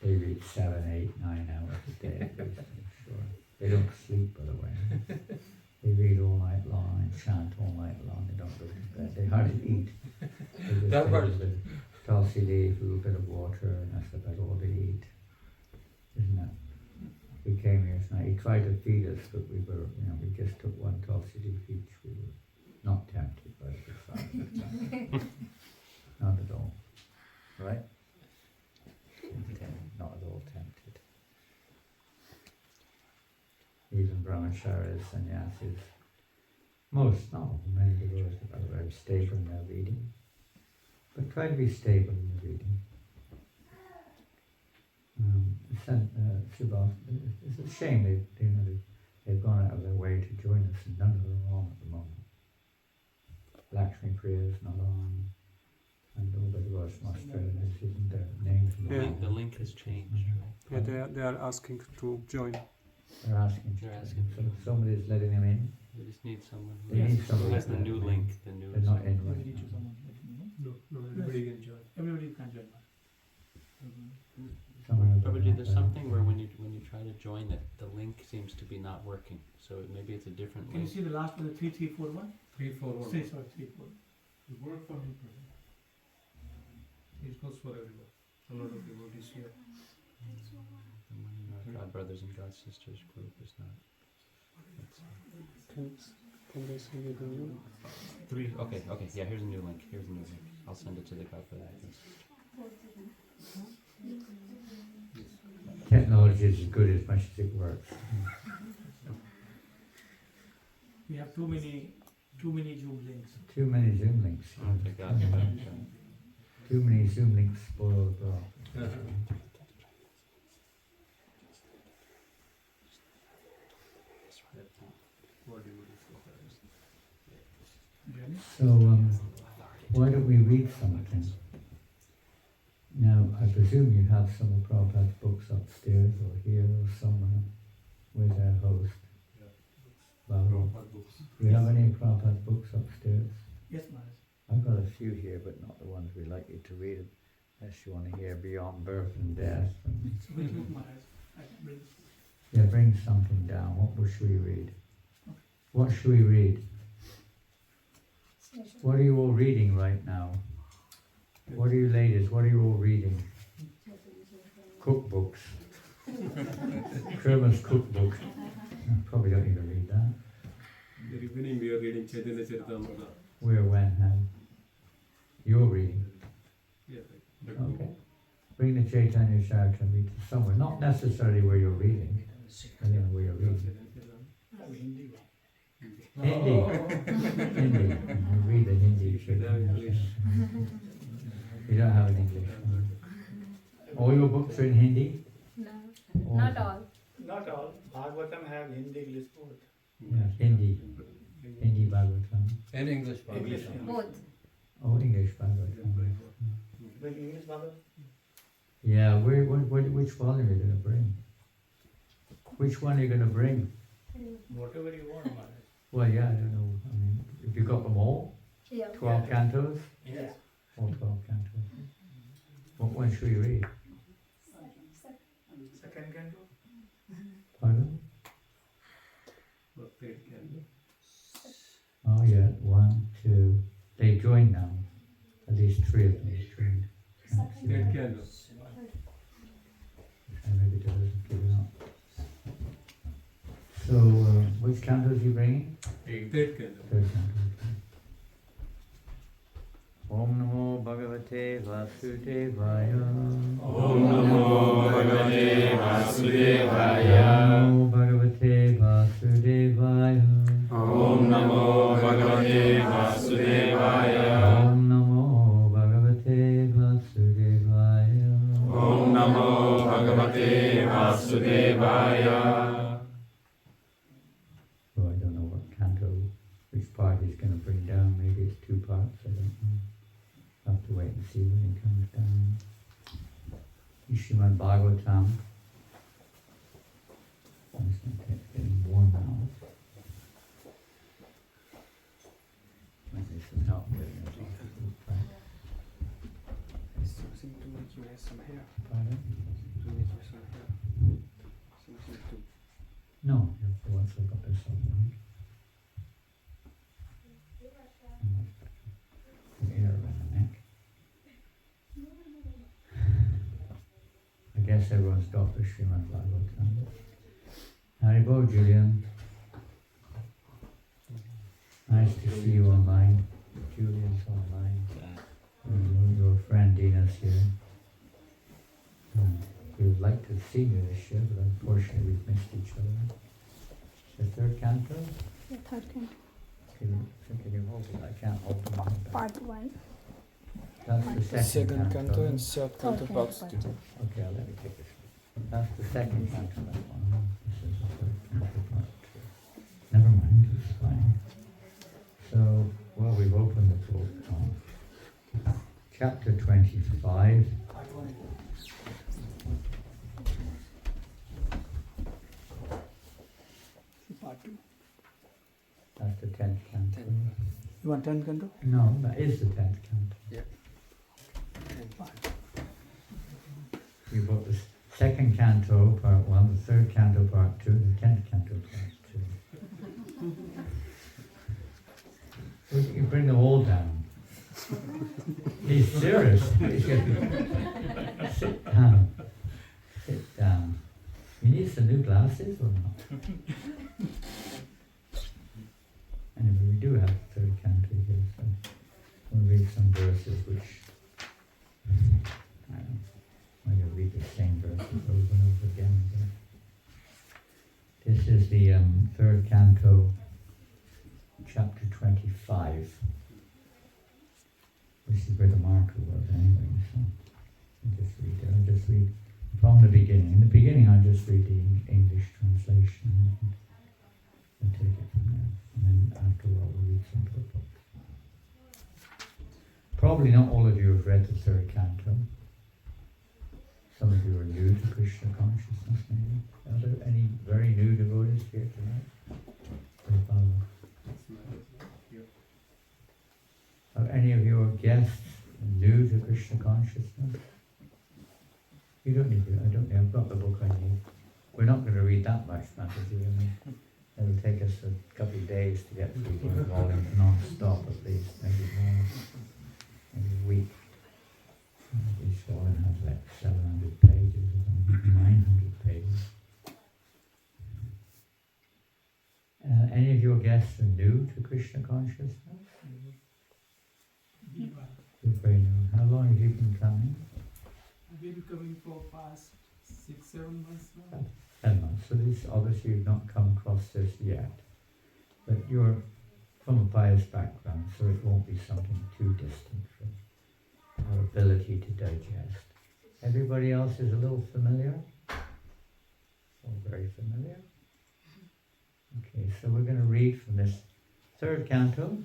they read 7, 8, 9 hours a day, at least, I'm sure. They don't sleep, by the way. They read all night long and chant all night long. They don't go to bed. They hardly eat. They just That take part a is- bit of tulsi leaf, a little bit of water, and that's about all they eat. Isn't it? We came here tonight. He tried to feed us, but we were, we just took 1 tulsi leaf each. We were not tempted by the fact. Not at all. Right? Not at all tempted. Even brahmacharis, sannyasis, most, not all, many devotees are very stable in their reading. But try to be stable in your reading. It's a shame they've gone out of their way to join us, and none of them are on at the moment. Lakshmi Priya is not on, and all the devotees from Australia, this isn't their names. Yeah. The link has changed, right? Yeah, they are asking to join. They're asking. They're asking. So somebody's letting them in. We just need someone They need who somebody has the to new let them link. The new. They're not in We right need to now. someone let me know. No, everybody can join. Everybody can join. Someone will Prabhuji, let there's them something in. where when you try to join it, the link seems to be not working. So maybe it's a different Can you link. see the last one, the 3341? 341. 341. It worked for him. It goes for everyone. A lot of devotees here. The one in our God Brothers and God Sisters group is not. Can they send you the new? Okay, yeah. Here's a new link. I'll send it to the God Brothers and Sisters. Technology is as good as much as it works. We have too many Zoom links. Too many Zoom links. Okay, gotcha, gotcha. Too many Zoom links spoil the broth. What do you discuss? Really? So, why don't we read something? Now, I presume you have some of Prabhupada's books upstairs or here or somewhere with our host. Babu. Do you have any Prabhupada's books upstairs? Yes, Maharaj. I've got a few here, but not the ones we'd like you to read, unless you want to hear Beyond Birth and Death. So which book, Maharaj? I can bring. Yeah, bring something down. What should we read? What should we read? What are you all reading right now? What are you ladies? What are you all reading? Cookbooks. Krama's cookbook. Probably don't even read that. The beginning we are reading Chaitanya Charitamrita. Where, when, how? You're reading. Yeah, right. Okay. Bring the Chaitanya Charitamrita somewhere. Not necessarily where you're reading. I don't know where you're reading. Hindi. Hindi. You read the Hindi Chaitanya Charitamrita. You don't have an English one. All your books are in Hindi? No, All not of them? all. Not all. Bhagavatam have Hindi, English both. Yeah, Hindi. Hindi Bhagavatam. And English English. Bhagavatam. Both. Oh, English Bhagavatam. Bring English Bhagavatam. Yeah, which volume are you going to bring? Which one are you going to bring? Whatever you want, Maharaj. Well, yeah, I don't know. I mean, if you got them all? Yeah. 12 cantos? Yes. All 12 cantos. What one should we read? Second canto. Pardon? But third canto. Oh, yeah, 1, 2. They join now. At least 3 of them joined. Third canto. And maybe it doesn't give it up. So, which cantos are you bringing? Third canto. Third canto. Om Namo Bhagavate Vasudevaya. Om Namo Bhagavate Vasudevaya. Om Namo Bhagavate Vasudevaya. Om Namo Bhagavate Vasudevaya. Om Namo Bhagavate Vasudevaya. Om Namo Bhagavate Vasudevaya. So I don't know what canto, which part he's going to bring down. Maybe it's 2 parts, I don't know. I'll have to wait and see when he comes down. Srimad Bhagavatam. It's getting warm now. Might need some help getting it off. Something to make you have some hair. Pardon? To make you some hair. Something to. No, once I got this on. Hair around the neck. I guess everyone's got the Srimad Bhagavatam. Haribo, Julian. Nice to see you online. Julian's online. Your friend Dina's here. We would like to have seen you this year, but unfortunately we've missed each other. The third canto? The third canto, Can you hold it? I can't open it. part 1. That's the second canto. and third canto, part 2. Okay, I'll let me take this. That's the second canto, that one. This is the third canto, part 2. Never mind, it's fine. So, well, we've opened the book on chapter 25. Part 2. That's the 10th canto. You want 10 canto? No, that is the 10th canto. You bought the second canto, part 1, the third canto, part 2, the 10th canto, part 2. You bring them all down. He's serious. Sit down. Sit down. You need some new glasses or not? Anyway, we do have the third canto here, so we'll read some verses which, I don't know, I'm going to read the same verses over and over again. This is the third canto, chapter 25. This is where the marker was anyway, so I'll just read from the beginning. In the beginning I'll just read the English translation and take it from there. And then after a while we'll read some purpose. Probably not all of you have read the third canto. Some of you are new to Krishna consciousness maybe. Are there any very new devotees here tonight? Are any of your guests new to Krishna consciousness? You don't need to, I don't need, I've got the book I need. We're not going to read that much, Mataji. I mean, it'll take us a couple of days to get through these volumes non-stop at least, maybe more, maybe a week. Each volume has like 700 pages or 900 pages. Any of your guests are new to Krishna consciousness? You're very new. How long have you been coming? I've been coming for past 6-7 months now. 10 months. So this obviously you've not come across this yet. But you're from a pious background, so it won't be something too distant from our ability to digest. Everybody else is a little familiar? All very familiar? Okay, so we're going to read from this third canto,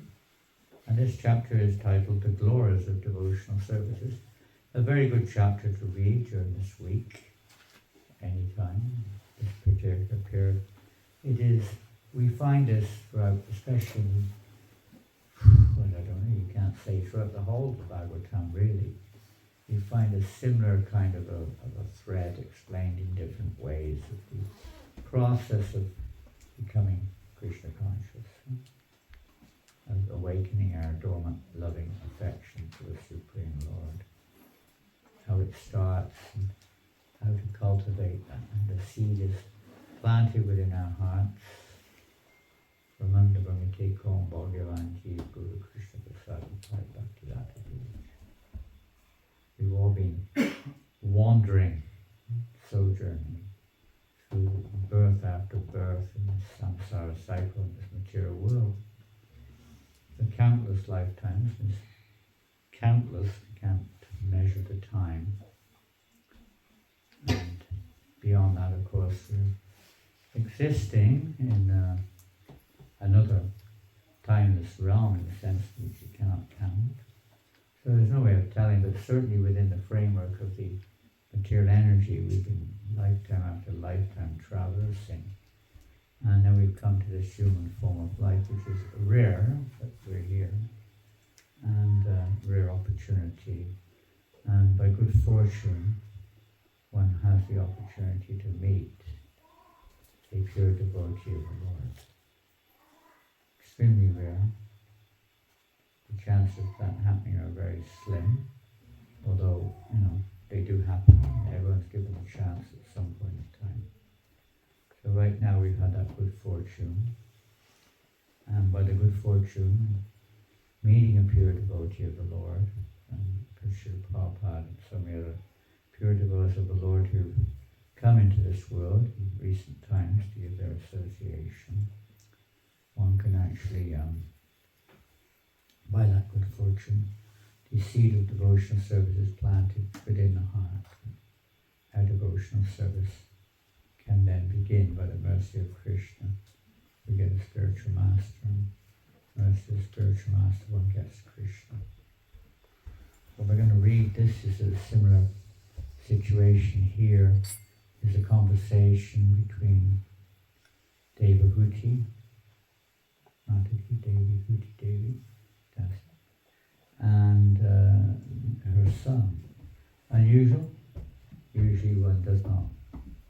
and this chapter is titled The Glories of Devotional Services. A very good chapter to read during this week, anytime, this particular period. It is, we find this throughout, especially, well, I don't know, you can't say throughout the whole of Bhagavatam really. You find a similar kind of a thread explained in different ways of the process of becoming Krishna conscious, of awakening our dormant loving affection for the Supreme Lord. How it starts and how to cultivate that, and the seed is planted within our hearts. Ramanda Brahmite Kom Bhagavanji Guru Krishna Prasad Bhakti. We've all been wandering, sojourning through birth after birth in this samsara cycle in this material world. For countless lifetimes, countless, we can't measure the time. And beyond that, of course, we're existing in another timeless realm in the sense which you cannot count. So there's no way of telling, but certainly within the framework of the material energy, we've been lifetime after lifetime traversing. And then we've come to this human form of life, which is rare, but we're here. And rare opportunity. And by good fortune, one has the opportunity to meet a pure devotee of the Lord. Extremely rare. The chances of that happening are very slim, although, they do happen. Everyone's given a chance at some point in time. So right now we've had that good fortune, and by the good fortune, meeting a pure devotee of the Lord, and Srila Prabhupada and so many other pure devotees of the Lord who've come into this world in recent times to give their association, one can actually, by that good fortune, the seed of devotional service is planted within the heart. Our devotional service can then begin by the mercy of Krishna. We get a spiritual master, and mercy of the spiritual master, one gets Krishna. So we're going to read, this is a similar situation here. Is a conversation between Devahuti, Devi, and her son. Unusual. Usually one does not,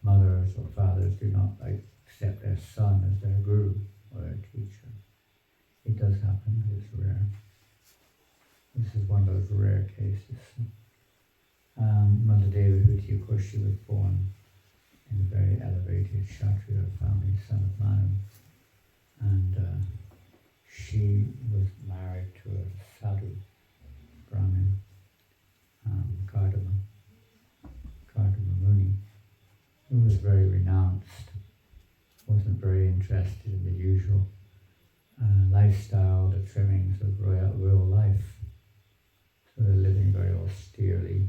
mothers or fathers do not accept their son as their guru or their teacher. It does happen, it's rare. This is one of those rare cases. Mother Devahuti, of course, she was born in a very elevated Kshatriya family, son of Manu. And she was married to a sadhu, Brahmin, Kardama Muni, who was very renounced, wasn't very interested in the usual life lifestyle, the trimmings of real life. So they're living very austerely.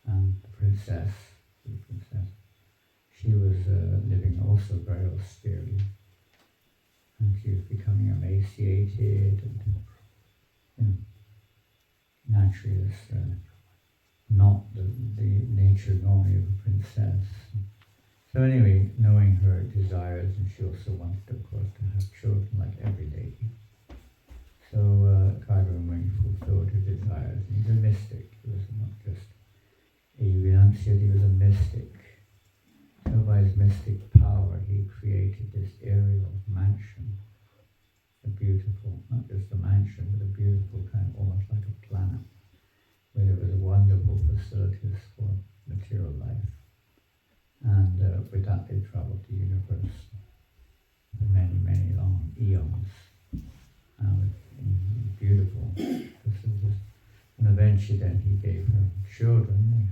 And the princess, she was living also very austerely. And she was becoming emaciated and, naturally it's not the nature normally of a princess. So anyway, knowing her desires, and she also wanted, of course, to have children like every lady. So Kaivarmuni fulfilled her desires. And he's a mystic. He was not just a renunciate, he was a mystic. So by his mystic power, he created this aerial mansion. A beautiful, not just a mansion, but a beautiful kind of almost like a planet, where there was wonderful facilities for material life. And with that they traveled the universe for many, many long eons. Beautiful facilities. And eventually then he gave her children.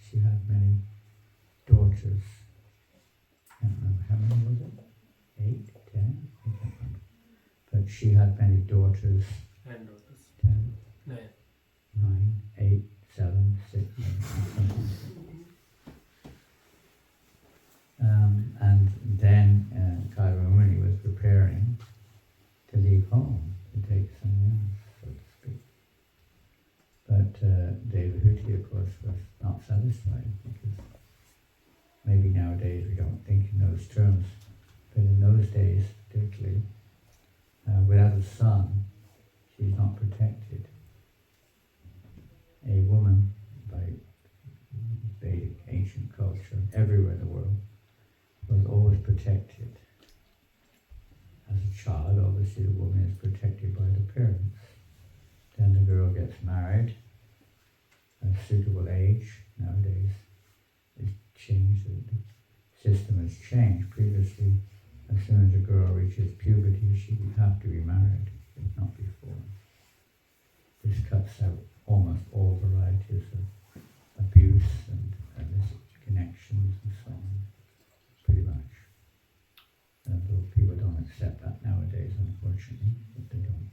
She had many daughters. I can't remember how many was it? 8, 10? I can't remember. But she had many daughters. 10 daughters. 10, 9. 9, 8, 7, 6, and then Kaivarmuni was preparing to leave home, to take sannyas, so to speak. But Devahuti, of course, was not satisfied, because maybe nowadays we don't think in those terms, but in those days particularly, without a son, she's not protected. A woman, by Vedic ancient culture, everywhere in the world, was always protected. As a child, obviously the woman is protected by the parents. Then the girl gets married at a suitable age. Nowadays it's changed, the system has changed. Previously, as soon as a girl reaches puberty, she would have to be married, if not before. This cuts out almost all varieties of abuse and illicit connections and so on. Pretty much. Though people don't accept that nowadays, unfortunately, but they don't.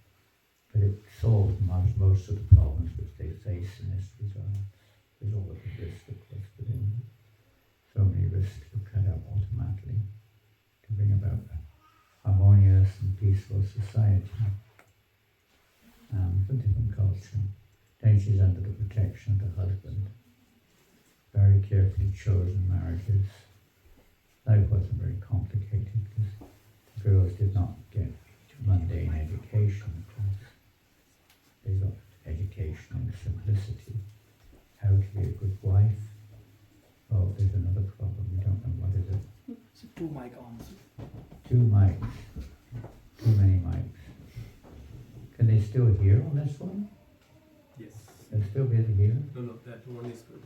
But it solves most of the problems which they face in this regard. There's always a risk, of course, within it. So many risks to cut out automatically to bring about a harmonious and peaceful society. It's a different culture. Then she's under the protection of the husband. Very carefully chosen marriages. Life wasn't very complicated because the girls did not get mundane education, of course. They got education in simplicity. How to be a good wife. Oh, there's another problem. We don't know what is it. So 2 mic on. 2 mics. Too many mics. Can they still hear on this one? Yes. They'll still be able to hear? No, that one is good.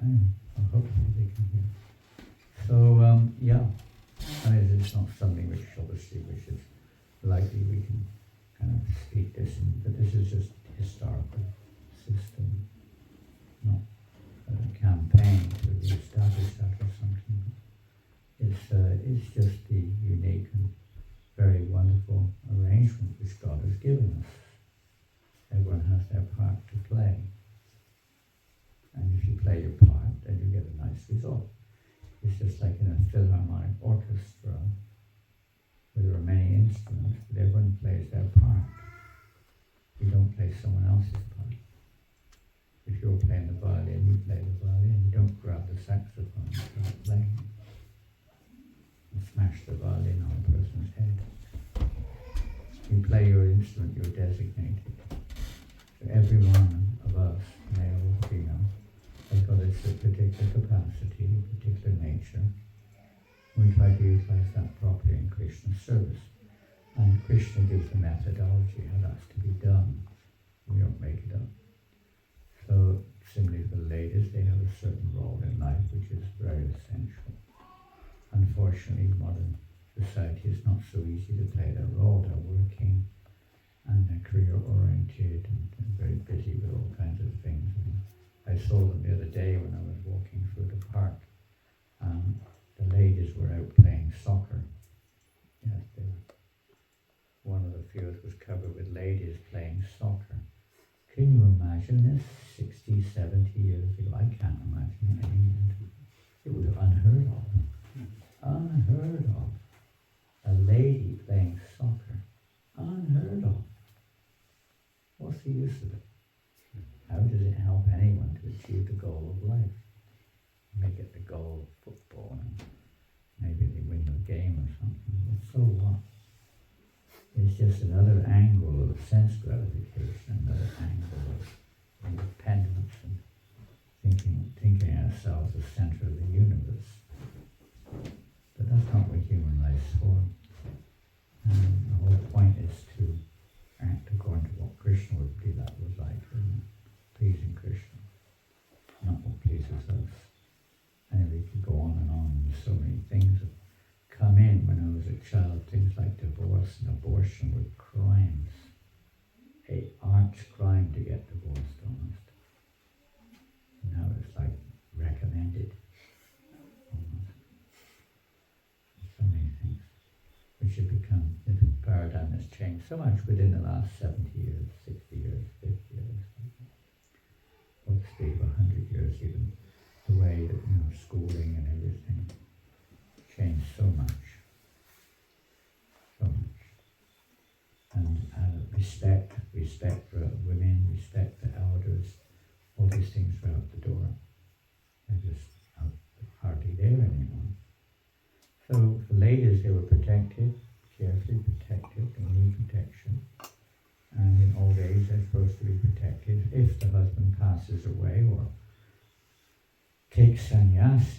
Well, hopefully they can hear. So, yeah. I mean, it's not something which obviously, which is likely we can kind of speak this in, but this is just historical system, not a campaign to establish that or something. It's just the unique and very wonderful arrangement which God has given us. Everyone has their part to play. And if you play your part, then you get a nice result. It's just like in a philharmonic orchestra, where there are many instruments, but everyone plays their part. You don't play someone else's part. If you're playing the violin, you play the violin. You don't grab the saxophone and start playing and smash the violin on a person's head. You play your instrument, you're designated. So every one of us, male or female, has got a particular capacity, a particular nature. We try to utilize that properly in Krishna's service. And Krishna gives the methodology how that's to be done. We don't make it up. So similarly for the ladies, they have a certain role in life which is very essential. Unfortunately, modern society is not so easy to play their role. They're working and they're career-oriented and very busy with all kinds of things. I saw them the other day when I was walking through the park. The ladies were out playing soccer. Yes, they were field was covered with ladies playing soccer. Can you imagine this 60, 70 years ago? I can't imagine it anymore. It was unheard of. Unheard of. A lady playing soccer. Unheard of. What's the use of it? How does it help anyone to achieve the goal of life? Make it the goal of football and maybe they win the game or something. But so what? It's just another angle of sense gratification, another angle of independence and thinking ourselves the center of the universe. But that's not what human life's for. And the whole point is to act according to what Krishna would be that was like, and pleasing Krishna, not what pleases us. Anyway, we could go on and on. So many things have come in when I was a child, things like divorce and abortion were crimes. A arch crime to get divorced almost. Now it's like recommended almost. So many things which have become, the paradigm has changed so much within the last 70 years, 60 years, 50 years. Or the speed of 100 years even. The way that, schooling and everything changed so much. So much. And respect for women, respect for elders, all these things were out the door. They're just hardly there anymore. So for ladies, they were protected, carefully protected, they need protection. And in old age, they're supposed to be protected. If the husband passes away or takes sannyas,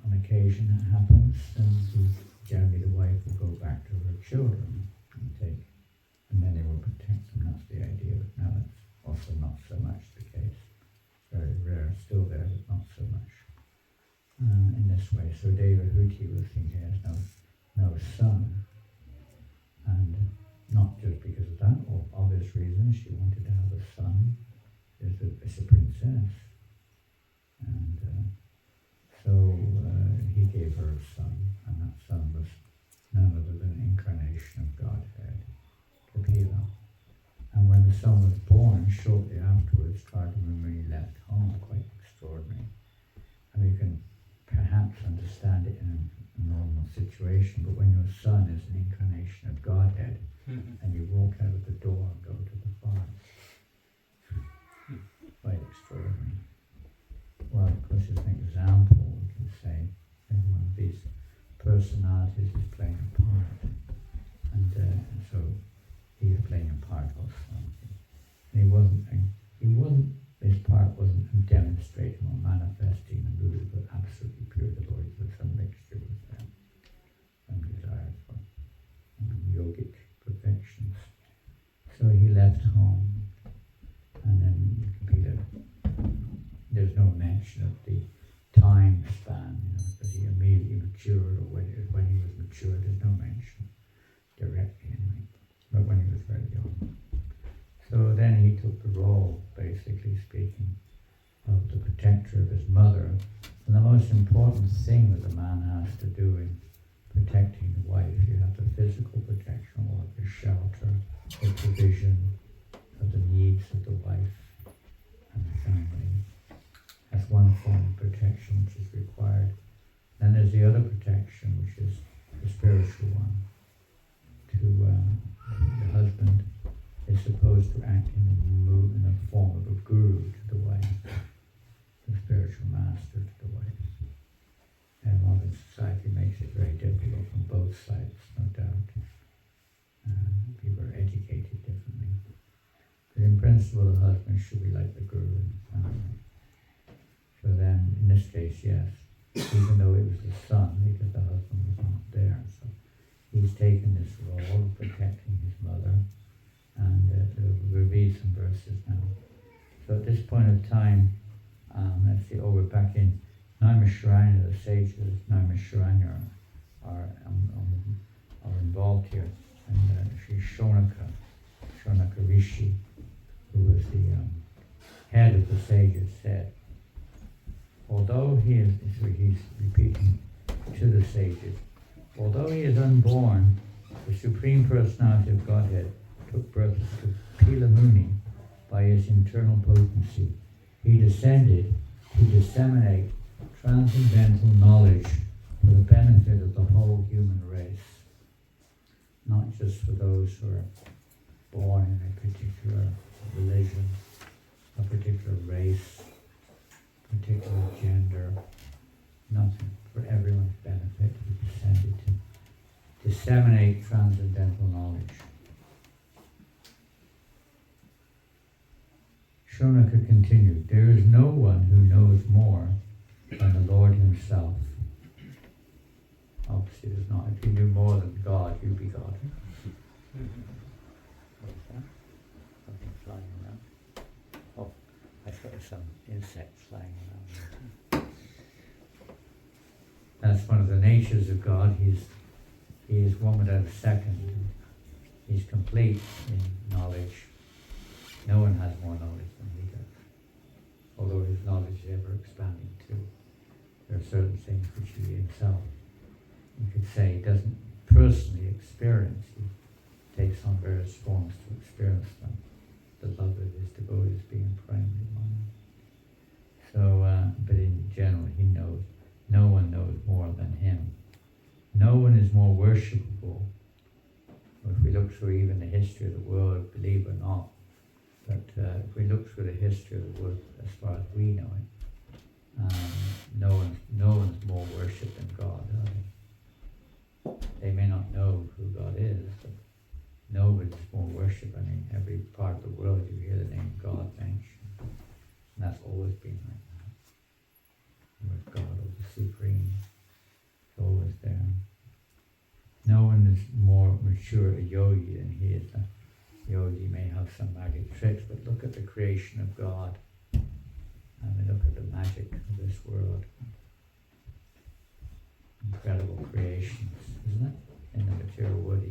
on occasion it happens, then generally the wife will go back to her children and then they will protect them. That's the idea. But now it's also not so much the case. Very rare, still there, but not so much in this way. So Devahuti was thinking he has no son, and not just because of that, or obvious reasons. She wanted to have a son. It's a princess. And so he gave her a son, and that son was none other than an incarnation of Godhead, Kapila. And when the son was born, shortly afterwards, Cardamom when he left home, quite extraordinary. And you can perhaps understand it in a normal situation, but when your son is an incarnation of Godhead, and you walk out of the door and go to the forest, quite extraordinary. Well, of course, as an example, we can say every one of these personalities is playing a part, and so he's playing a part also. And his part wasn't demonstrating or manifesting the Buddha, but absolutely pure devotee. So some mixture was there, some desire for yogic perfections. So he left home, and then there's no mention of the time span, that he immediately matured, or when he was mature, there's no mention directly anyway, but when he was very young. So then he took the role, basically speaking, of the protector of his mother. And the most important thing that a man has to do in protecting the wife, you have the physical protection, or the shelter, the provision of the needs of the wife and the family. That's one form of protection which is required. Then there's the other protection, which is the spiritual one. The husband is supposed to act in the form of a guru to the wife, the spiritual master to the wife. And modern society makes it very difficult on both sides, no doubt. People are educated differently. But in principle, the husband should be like the guru in the family. So then, in this case, yes, even though it was the son, because the husband was not there. So he's taken this role of protecting his mother, and we'll read some verses now. So at this point of time, let's see, we're back in Naimisharanya. The sages of Naimisharanya are involved here. And Sri Shonaka Rishi, who was the head of the sages, said, although he's repeating to the sages, although he is unborn, The Supreme Personality of Godhead took birth to Pila Muni by his internal potency. He descended to disseminate transcendental knowledge for the benefit of the whole human race, not just for those who are born in a particular religion, a particular race, particular gender, nothing. For everyone's benefit, he descended to disseminate transcendental knowledge. Shonaka continued, there is no one who knows more than the Lord himself. Obviously there's not. If you knew more than God, you'd be God. What is that? Something flying around. Oh, I thought it was some insect flying around. That's one of the natures of God. He is one without a second. He's complete in knowledge. No one has more knowledge than he does. Although his knowledge is ever expanding too. There are certain things which he himself, you could say, doesn't personally experience. He takes on various forms to experience them. The love of his devotees being primarily one. So, but in general, he knows. No one knows more than him. No one is more worshipable. If we look through even the history of the world, believe it or not, but if we look through the history of the world as far as we know it, no one's more worshipped than God, are they? They may not know who God is, but nobody's more worshipped. I mean, every part of the world you hear the name God mentioned. And that's always been like that. With God or the Supreme, it's always there. No one is more mature a yogi than he is. A yogi may have some magic tricks, but look at the creation of God. And we look at the magic of this world. Incredible creations, isn't it? In the material world,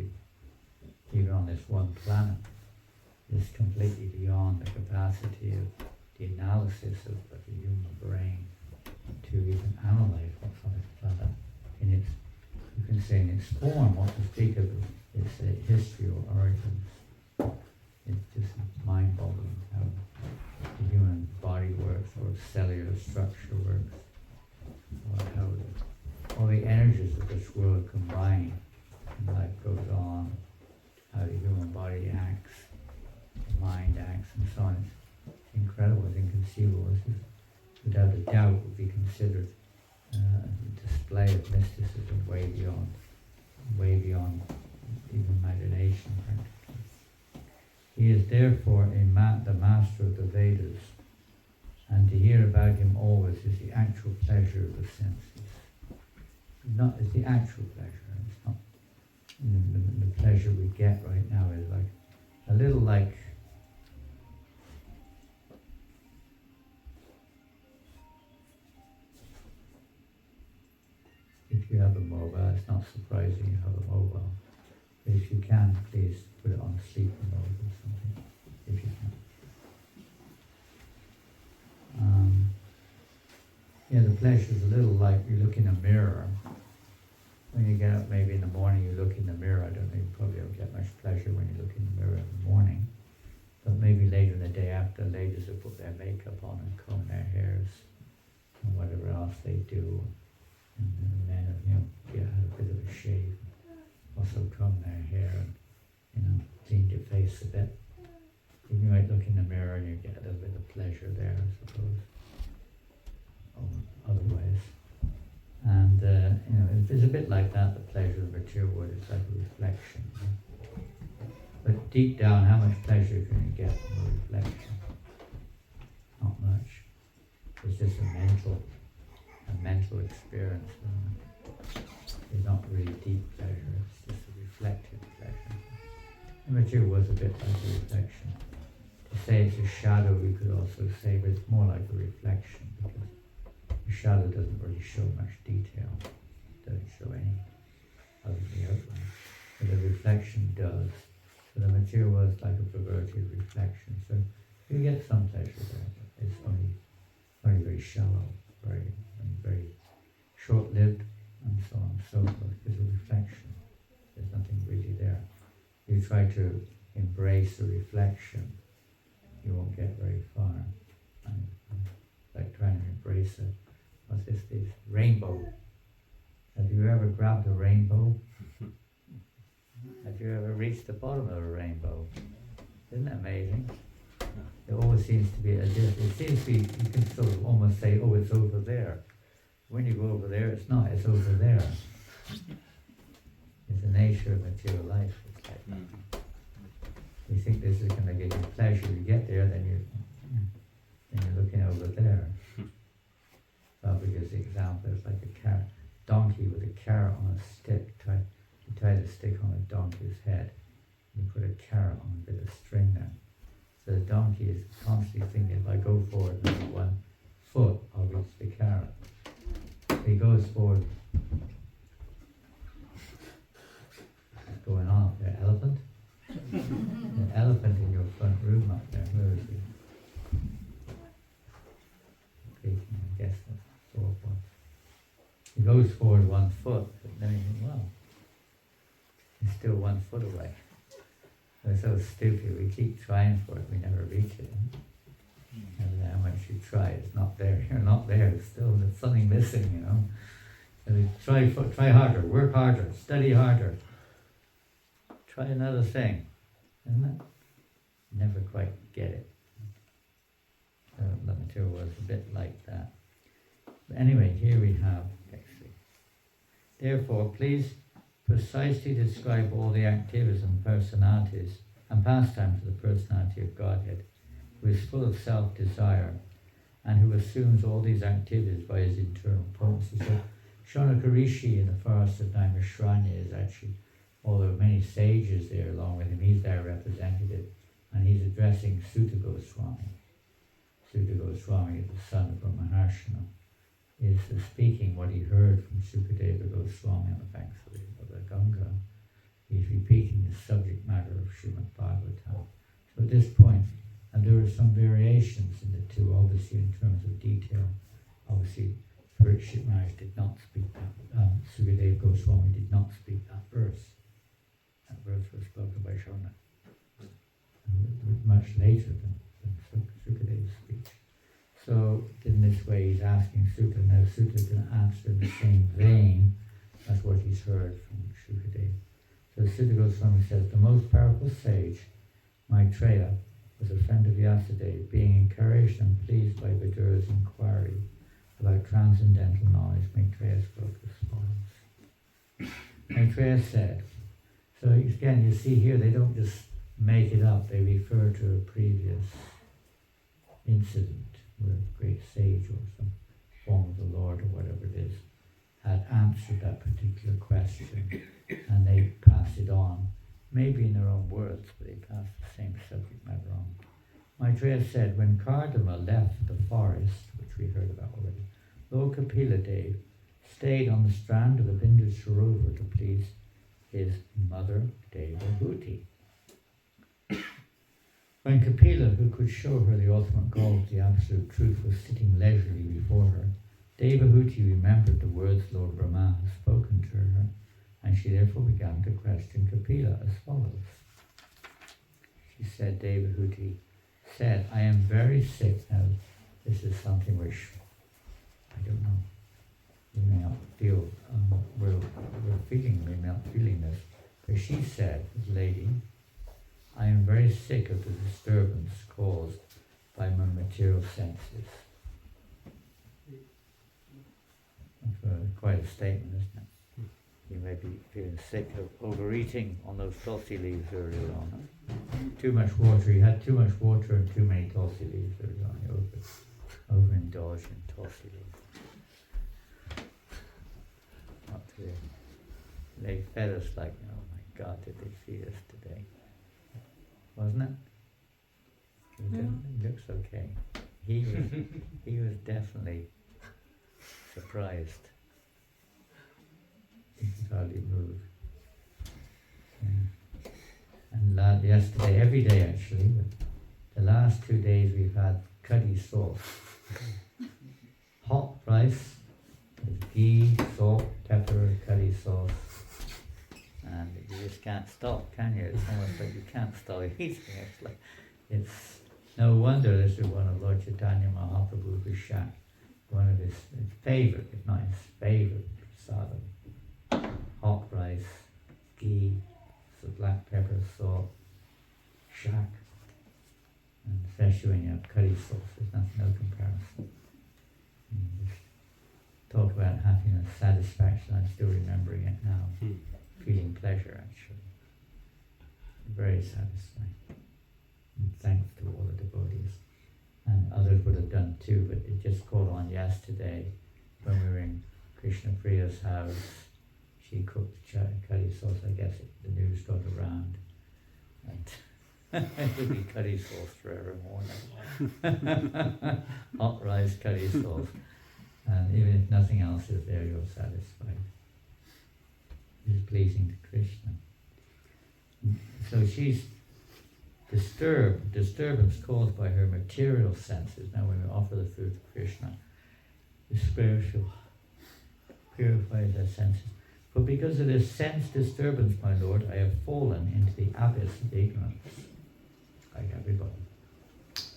even on this one planet, is completely beyond the capacity of the analysis of the human brain to even analyze what's on this planet in its, you can say in its form, what to speak of its history or origins. It's just mind-boggling how the human body works, or cellular structure works, or how all the energies of this world combine and life goes on, how the human body acts, the mind acts, and so on. It's incredible, it's inconceivable. This is, without a doubt, would be considered a display of mysticism way beyond even imagination. He is therefore the master of the Vedas, and to hear about him always is the actual pleasure of the senses. It's the actual pleasure. It's not the pleasure we get right now is like a little like if you have a mobile. It's not surprising you have a mobile. But if you can, please put it on sleep mode or something, if you can. The pleasure is a little like you look in a mirror. When you get up maybe in the morning, you look in the mirror. I don't know, you probably don't get much pleasure when you look in the mirror in the morning. But maybe later in the day after, ladies will put their makeup on and comb their hairs and whatever else they do. And the men have, get a bit of a shave, also comb their hair and, clean your face a bit. You might look in the mirror and you get a little bit of pleasure there, I suppose. Otherwise. And, it's a bit like that, the pleasure of material world. It's like a reflection. But deep down, how much pleasure can you get from a reflection? Not much. It's just a mental experience. It's not really deep pleasure, it's just a reflective pleasure. The material was a bit like a reflection. To say it's a shadow, we could also say, but it's more like a reflection, because the shadow doesn't really show much detail. It doesn't show any other than the outline. But the reflection does. So the material was like a perverted reflection. So you get some pleasure there, but it's only very shallow, very short-lived, and so on and so forth. It's a reflection. There's nothing really there. you try to embrace the reflection, you won't get very far. And, like trying to embrace it. What's this? Rainbow. Have you ever grabbed a rainbow? Have you ever reached the bottom of a rainbow? Isn't it amazing? It always seems to be it seems to be, you can sort of almost say, oh, it's over there. When you go over there, it's not, it's over there. It's the nature of material life. It's like that. You think this is going to give you pleasure, you get there, then you're looking over there. Baba gives the example, it's like a donkey with a carrot on a stick. You tie the stick on a donkey's head, you put a carrot on a bit of string there. So the donkey is constantly thinking, if I go forward maybe 1 foot, I'll reach the carrot. If he goes forward, what's going on up there? Elephant? An elephant in your front room up there, where is he? Speaking, I guess that's 4 foot. He goes forward 1 foot, but then you think, well, he's still 1 foot away. We're so stupid, we keep trying for it, we never reach it. And how much you try, it's not there, you're not there, it's still, there's something missing, you know. So try harder, work harder, study harder. Try another thing, isn't it? Never quite get it. The material was a bit like that. But anyway, here we have, actually. Therefore, please precisely describe all the activities and personalities and pastimes of the personality of Godhead, who is full of self-desire and who assumes all these activities by his internal potency. So Shaunaka Rishi in the forest of Naimishranya is actually, although many sages there along with him, he's their representative, and he's addressing Sutta Goswami. Sutta Goswami is the son of Brahmaharshana, is speaking what he heard from Sukadeva Goswami on the banks of the Ganga. He's repeating the subject matter of Srimad Bhagavatam. So at this point, and there are some variations in the two, obviously in terms of detail. Obviously, Parikshit Maharaj did not speak that, Sukadeva Goswami did not speak that verse. That verse was spoken by Shona much later than Sukadeva's speech. So in this way he's asking Sutta, now Sutta can answer in the same vein as what he's heard from Sukadeva. So Sutta Goswami says, the most powerful sage, Maitreya, was a friend of Vyasadeva, being encouraged and pleased by Vidura's inquiry about transcendental knowledge. Maitreya spoke as follows. Maitreya said, so again you see here they don't just make it up, they refer to a previous incident where a great sage or some form of the Lord or whatever it is had answered that particular question, and they passed it on, maybe in their own words, but they passed the same subject matter on. Maitreya said, when Kardama left the forest, which we heard about already, Lord Kapila Dev stayed on the strand of the Bindu Sarovar to please his mother Devahuti. When Kapila, who could show her the ultimate goal of the absolute truth, was sitting leisurely before her, Devahuti remembered the words Lord Brahma had spoken to her, and she therefore began to question Kapila as follows. She said, Devahuti said, I am very sick. Now, this is something which, I don't know, we may not feel, we're not feeling this, but she said, this lady, I am very sick of the disturbance caused by my material senses. That's quite a statement, isn't it? You may be feeling sick of overeating on those tulsi leaves earlier on. Too much water, you had too much water and too many tulsi leaves earlier on. You overindulged in tulsi leaves. Up there. They fed us like, oh my God, did they feed us today? Wasn't it? He looks okay. He was definitely surprised. He could hardly move. Yeah. And yesterday, every day actually, but the last 2 days we've had curry sauce. Hot rice with ghee, salt, pepper, curry sauce, and you just can't stop, can you? It's almost like you can't stop eating. It's no wonder this is one of Lord Chaitanya Mahaprabhu's shack, one of his favorite, if not his favorite prasadam. Hot rice, ghee, some black pepper, salt, shack, and especially when you have curry sauce, there's no comparison. Just talk about happiness, satisfaction. I'm still remembering it now. Feeling pleasure, actually. Very satisfying. And thanks to all the devotees. And others would have done too, but it just caught on yesterday when we were in Krishna Priya's house. She cooked curry sauce, I guess the news got around. And it would be curry sauce forevermore now. Hot rice, curry sauce. And even if nothing else is there, you're satisfied. It's pleasing to Krishna. So she's disturbance caused by her material senses. Now when we offer the food to Krishna, the spiritual purifies her senses. But because of this sense disturbance, my Lord, I have fallen into the abyss of ignorance, like everybody. As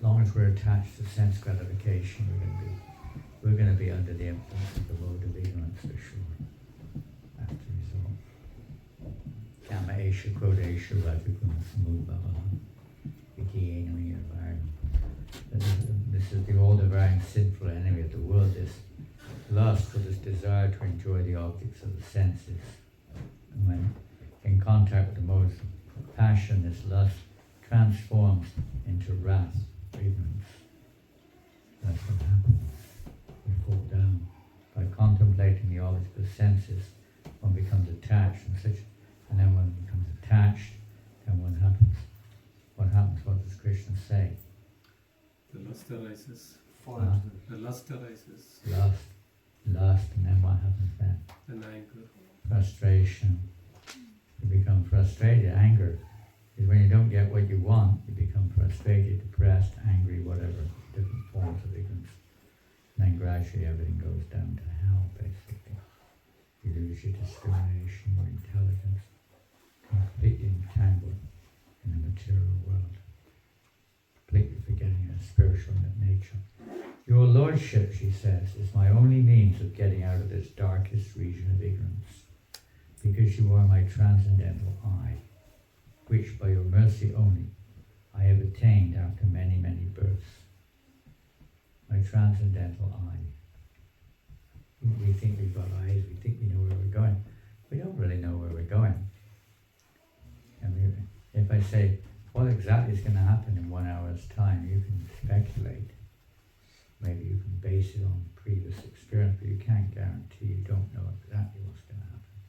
long as we're attached to sense gratification, we're going to be under the influence of the load of ignorance for sure. After result. Kama esha kodesha vajaguna samudbhava vikiyenami avaram. This is the old varying sinful enemy of the world, this lust or this desire to enjoy the objects of the senses. And when in contact with the modes of passion, this lust transforms into wrath, ignorance. That's what happens. We fall down. By contemplating the objects of the senses, one becomes attached and then when one becomes attached, then what happens? What happens? What does Krishna say? The lust arises. Uh, The lust arises. Lust, and then what happens then? And anger. Frustration. You become frustrated. Anger is when you don't get what you want, you become frustrated, depressed, angry, whatever, different forms of ignorance. And then gradually everything goes down to hell, basically. You lose your discrimination, your intelligence, completely entangled in the material world, completely forgetting your spiritual nature. Your Lordship, she says, is my only means of getting out of this darkest region of ignorance, because you are my transcendental I, which by your mercy only I have attained after many, many births. My transcendental I. We think we've got eyes, we think we know where we're going. We don't really know where we're going. I mean, if I say, what exactly is going to happen in 1 hour's time, you can speculate. Maybe you can base it on previous experience, but you can't guarantee, you don't know exactly what's going to happen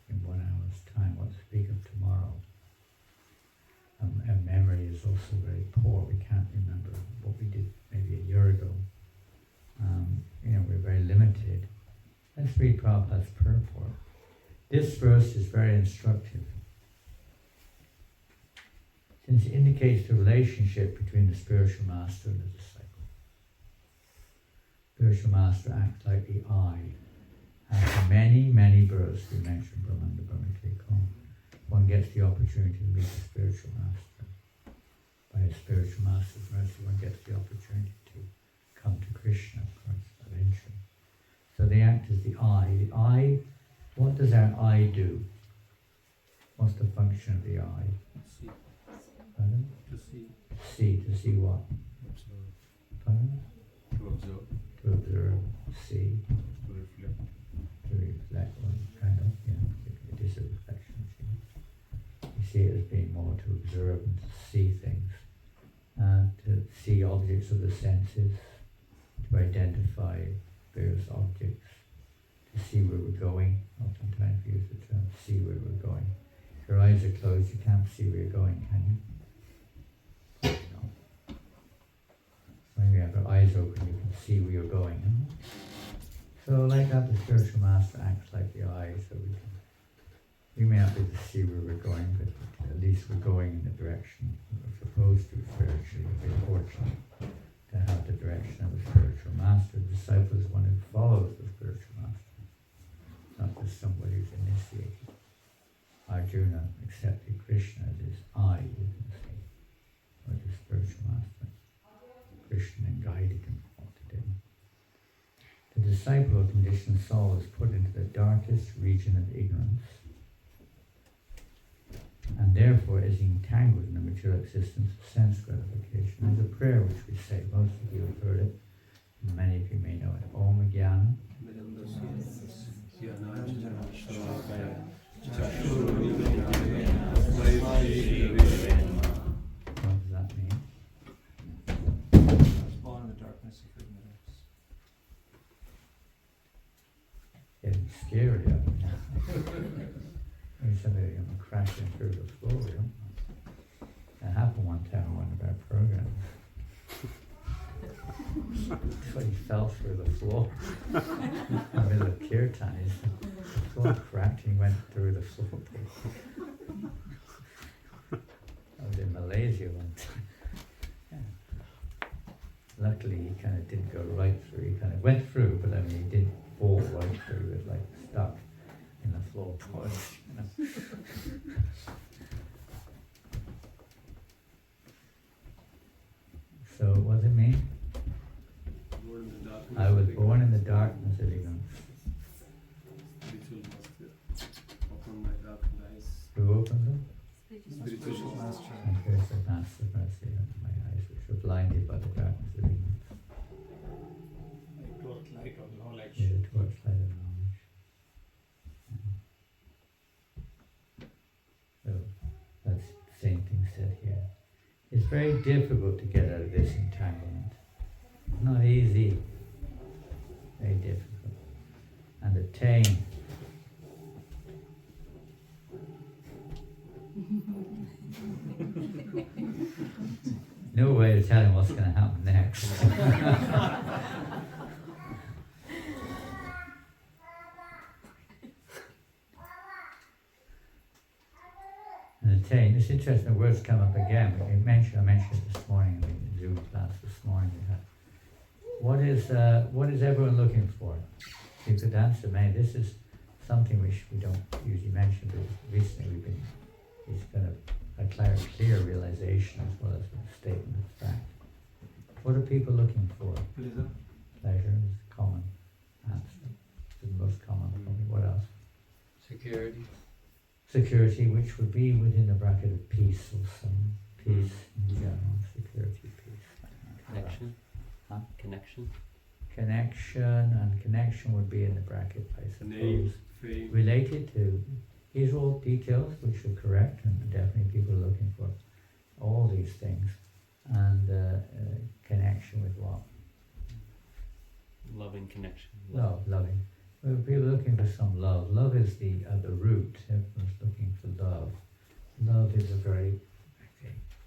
in 1 hour's time. What to speak of tomorrow? And memory is also very poor. We can't remember what we did maybe a year ago. We're very limited. Let's read Prabhupada's purport. This verse is very instructive, since it indicates the relationship between the spiritual master and the disciple. Spiritual master acts like the I. After many, many births, we mentioned Brahmanda Brahmatikam, one gets the opportunity to meet the spiritual master. By a spiritual master's mercy, one gets the opportunity to come to Krishna, of course, eventually. So they act as the I. The I, what does our I do? What's the function of the I? See. Pardon? To see. To see what? Observe. Pardon? To observe. To observe, see, To reflect. to reflect, well, kind of, yeah, it is a reflection. You see it as being more to observe and to see things, and to see objects of the senses, to identify various objects, to see where we're going. Oftentimes we use the term see where we're going. If your eyes are closed, you can't see where you're going, can you? No. When you have your eyes open, you can see where you're going. So like that, the spiritual master acts like the eye, so we may not be able to see where we're going, but at least we're going in the direction we're supposed to spiritually. We're very fortunate to have the direction of the spiritual master. The disciple is one who follows the spiritual master, not just somebody who's initiated. Arjuna accepted Krishna as his eye, you can say, or the spiritual master. Krishna guided him what to do. The disciple of conditioned soul is put into the darkest region of ignorance, and therefore is entangled in the material existence of sense gratification. There's a prayer which we say, most of you have heard it, and many of you may know it. Om Jnana. What does that mean? Born in the darkness of ignorance. Getting scary out there. Maybe somebody crashing through the floor. You know? That happened one time in one of our programs. Somebody fell through the floor in the middle of kirtan. The floor cracked and he went through the floor. I was in Malaysia one time. Yeah. Luckily he kind of didn't go right through. He kind of went through, but I mean he didn't fall right through. He was like stuck in the floorboards. You know? So what does it mean? Born in the darkness I was of born in the ignorance. darkness of ignorance. Spiritual master. Open my darkened eyes. Who opened them? Spiritual master. And here's the master mercy of my eyes, which were blinded by the darkness of ignorance. Like torch light of knowledge. With the torchlight of knowledge. So that's the same thing said here. It's very difficult to get out of this entanglement. It's not easy. Very difficult. And attain. No way to tell him what's going to happen next. And attain. It's interesting, the words come up again. I mentioned it this morning in the Zoom class this morning. What is everyone looking for? You could answer, man. This is something which we don't usually mention, but recently it's kind of a clear realization as well as a statement of fact. What are people looking for? Pleasure. Pleasure is a common answer. It's the most common probably. What else? Security. Security, which would be within the bracket of peace or some peace in general. Security, peace. Connection. Huh? Connection. Connection would be in the bracket, I suppose. Name, fame. Related to, these are all details which are correct and definitely people are looking for all these things. And connection with what? Loving connection. Loving. Well, people are looking for some love. Love is the root. Everyone's looking for love. Love is a very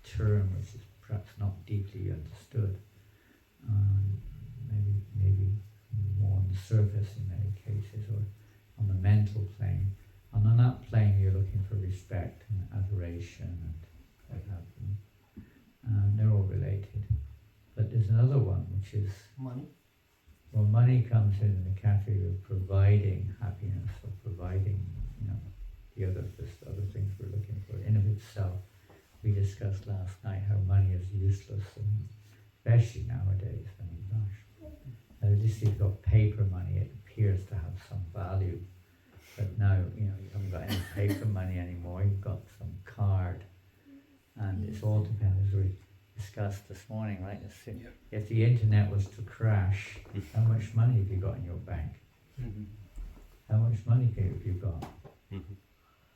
term which is perhaps not deeply understood. Maybe more on the surface in many cases, or on the mental plane. On that plane, you're looking for respect and adoration and what have you. They're all related. But there's another one which is Money. well, money comes in the category of providing happiness or providing, the other things we're looking for. In of itself, we discussed last night how money is useless, and especially nowadays. I mean, gosh, at least you've got paper money, it appears to have some value. But now, you haven't got any paper money anymore. You've got some card, and it's all dependent, as we discussed this morning, right? If the internet was to crash, how much money have you got in your bank? Mm-hmm. How much money have you got? Mm-hmm.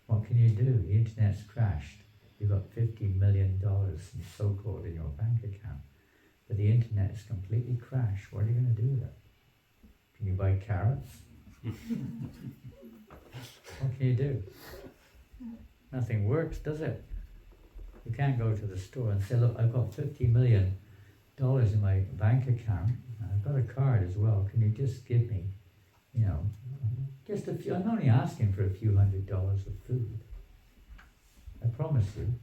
What can you do? The internet's crashed. You've got $50 million so-called in your bank account, but the internet's completely crashed. What are you going to do with it? Can you buy carrots? What can you do? Nothing works, does it? You can't go to the store and say, look, I've got $50 million in my bank account. I've got a card as well. Can you just give me, just a few? I'm only asking for a few $100s of food. I promise you.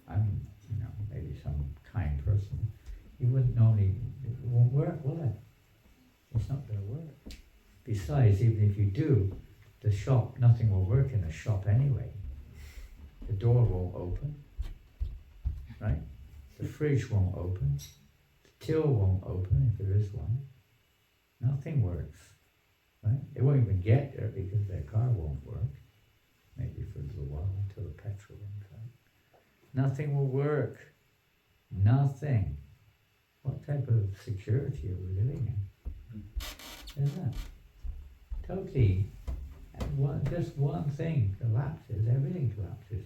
I'm, maybe some kind person. You wouldn't normally, it won't work, will it? It's not going to work. Besides, even if you do The shop, nothing will work in a shop anyway. The door won't open, right? The fridge won't open. The till won't open if there is one. Nothing works, right? They won't even get there because their car won't work. Maybe for a little while until the petrol runs out. Nothing will work. Nothing. What type of security are we living in? Isn't it? Totally. And just one thing collapses, everything collapses,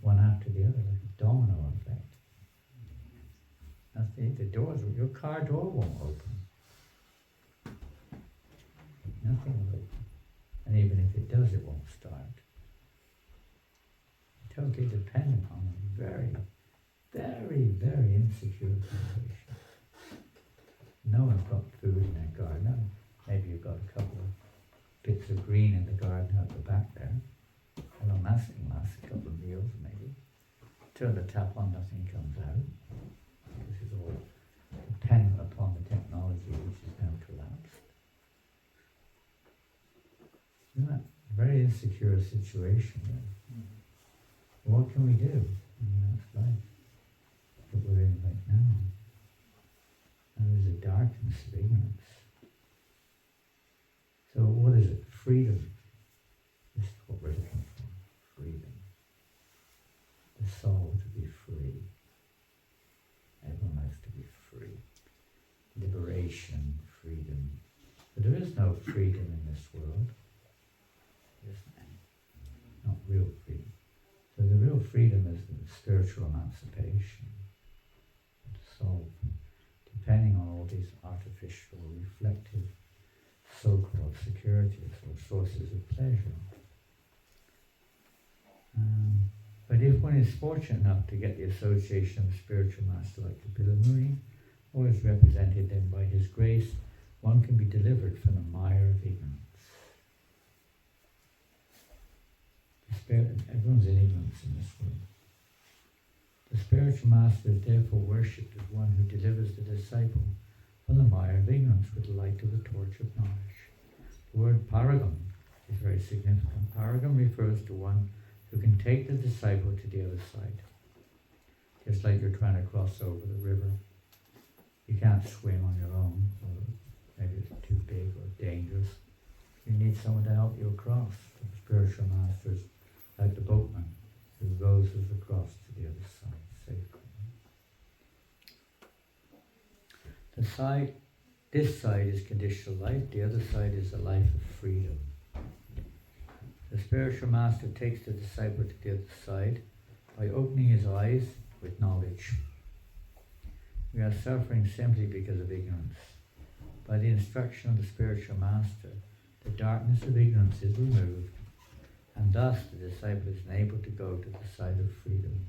one after the other, like a domino effect. Nothing. The doors, your car door won't open. Nothing will open. And even if it does, it won't start. Totally dependent on a very, very, very insecure situation. No one's got food in their garden. No, maybe you've got a couple of bits of green in the garden out the back there. Well, nothing lasts a couple of meals maybe. Turn the tap on, nothing comes out. This is all dependent upon the technology which is now collapsed. Isn't that a very insecure situation? What can we do? I mean, that's life that we're in right now. And there's a darkness of ignorance. So what is it? Freedom. This is what we're looking for. Freedom. The soul to be free. Everyone likes to be free. Liberation, freedom. But there is no freedom in this world. There isn't any. Not real freedom. So the real freedom is the spiritual emancipation of the soul, depending on all these artificial, reflective, so-called securities or sources of pleasure. But if one is fortunate enough to get the association of a spiritual master like Kapila Muni, or is represented then by his grace, one can be delivered from the mire of ignorance. Everyone's in ignorance in this world. The spiritual master is therefore worshipped as one who delivers the disciple from the mire of ignorance with the light of the torch of knowledge. The word paragam is very significant. Paragam refers to one who can take the disciple to the other side. Just like you're trying to cross over the river. You can't swim on your own, or maybe it's too big or dangerous. You need someone to help you across. The spiritual master is like the boatman who rows us across to the other side safely. This side is conditional life, the other side is a life of freedom. The spiritual master takes the disciple to the other side by opening his eyes with knowledge. We are suffering simply because of ignorance. By the instruction of the spiritual master, the darkness of ignorance is removed, and thus the disciple is enabled to go to the side of freedom.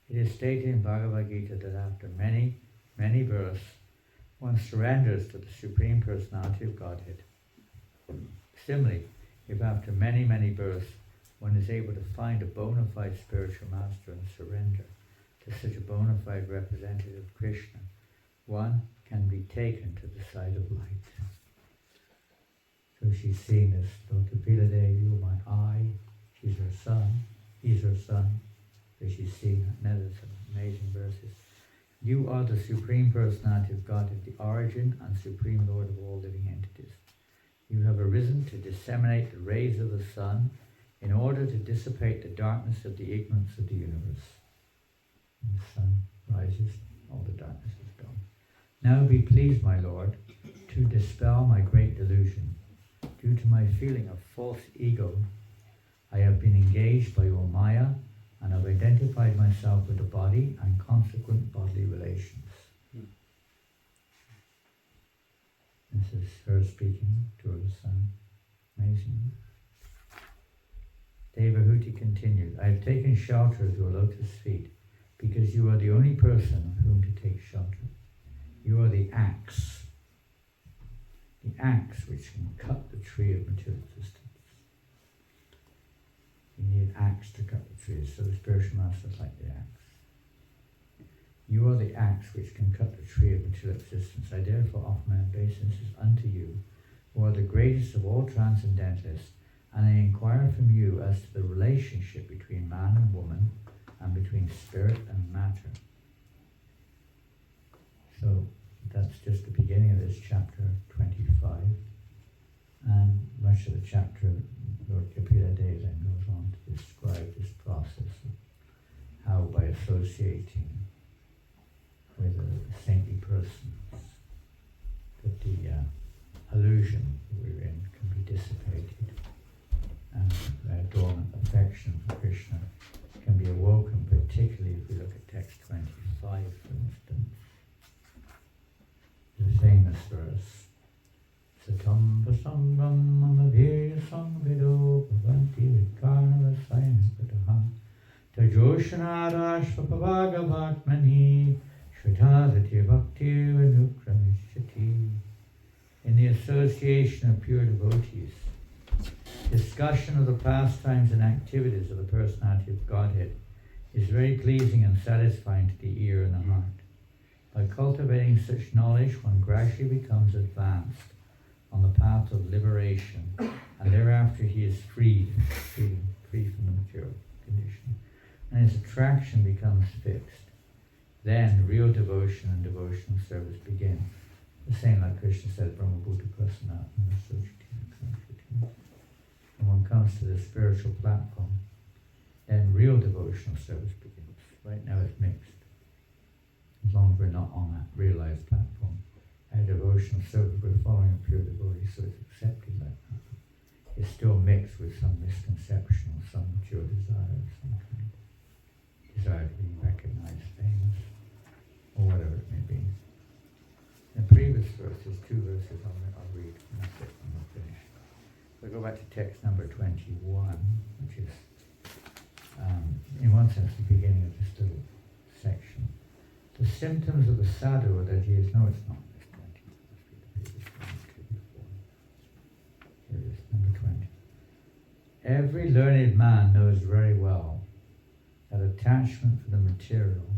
It is stated in Bhagavad Gita that after many, many births, one surrenders to the Supreme Personality of Godhead. Similarly, if after many, many births, one is able to find a bona fide spiritual master and surrender to such a bona fide representative of Krishna, one can be taken to the side of light. So she's seeing this, Kapila Devi, you are my eye, she's her son, he's her son. So she's seeing that. Now there's some amazing verses. You are the Supreme Personality of Godhead, the origin and Supreme Lord of all living entities. You have arisen to disseminate the rays of the sun in order to dissipate the darkness of the ignorance of the universe. When the sun rises, all the darkness is gone. Now be pleased, my Lord, to dispel my great delusion. Due to my feeling of false ego, I have been engaged by your Maya and have identified myself with the body and consequent bodily relations. This is her speaking to her son. Amazing. Devahuti continued, I have taken shelter at your lotus feet because you are the only person on whom to take shelter. You are the axe which can cut the tree of material existence. You need an axe to cut the trees, so the spiritual master is like the axe. You are the axe which can cut the tree of material existence. I therefore offer my obeisances unto you who are the greatest of all transcendentalists, and I inquire from you as to the relationship between man and woman and between spirit and matter. So that's just the beginning of this chapter 25, and much of the chapter, Lord Kapila Dev then goes on to describe this process of how by associating with a saintly person that the illusion we're in can be dissipated, and the dormant affection for Krishna can be awoken, particularly if we look at text 25, for instance. The famous verse, Satam vasangam amavirya samvido bhavanti vikarna vasayana kataham tajoshana rashvapavagavatmani shradhadati bhakti vanukramishati. In the association of pure devotees, discussion of the pastimes and activities of the personality of Godhead is very pleasing and satisfying to the ear and the heart. By cultivating such knowledge, one gradually becomes advanced on the path of liberation, and thereafter he is free from the material condition, and his attraction becomes fixed. Then real devotion and devotional service begin. The same like Krishna said, Brahma Bhuta Prasana and Asojati. When one comes to the spiritual platform, then real devotional service begins. Right now it's mixed. As long as we're not on that realized platform, our devotional service, we're following a pure devotee, so it's accepted like that. It's still mixed with some misconception or some pure desire of some kind. Desire to be recognized, famous, or whatever it may be. In the previous verses, 2 verses I'll read, and that's it, I'm not finished. So go back to text number 21, which is, in one sense, the beginning of this little section. The symptoms of the sadhu are that he is, no it's not, it's 20, let's read the previous one, here it is, number 20. Every learned man knows very well that attachment for the material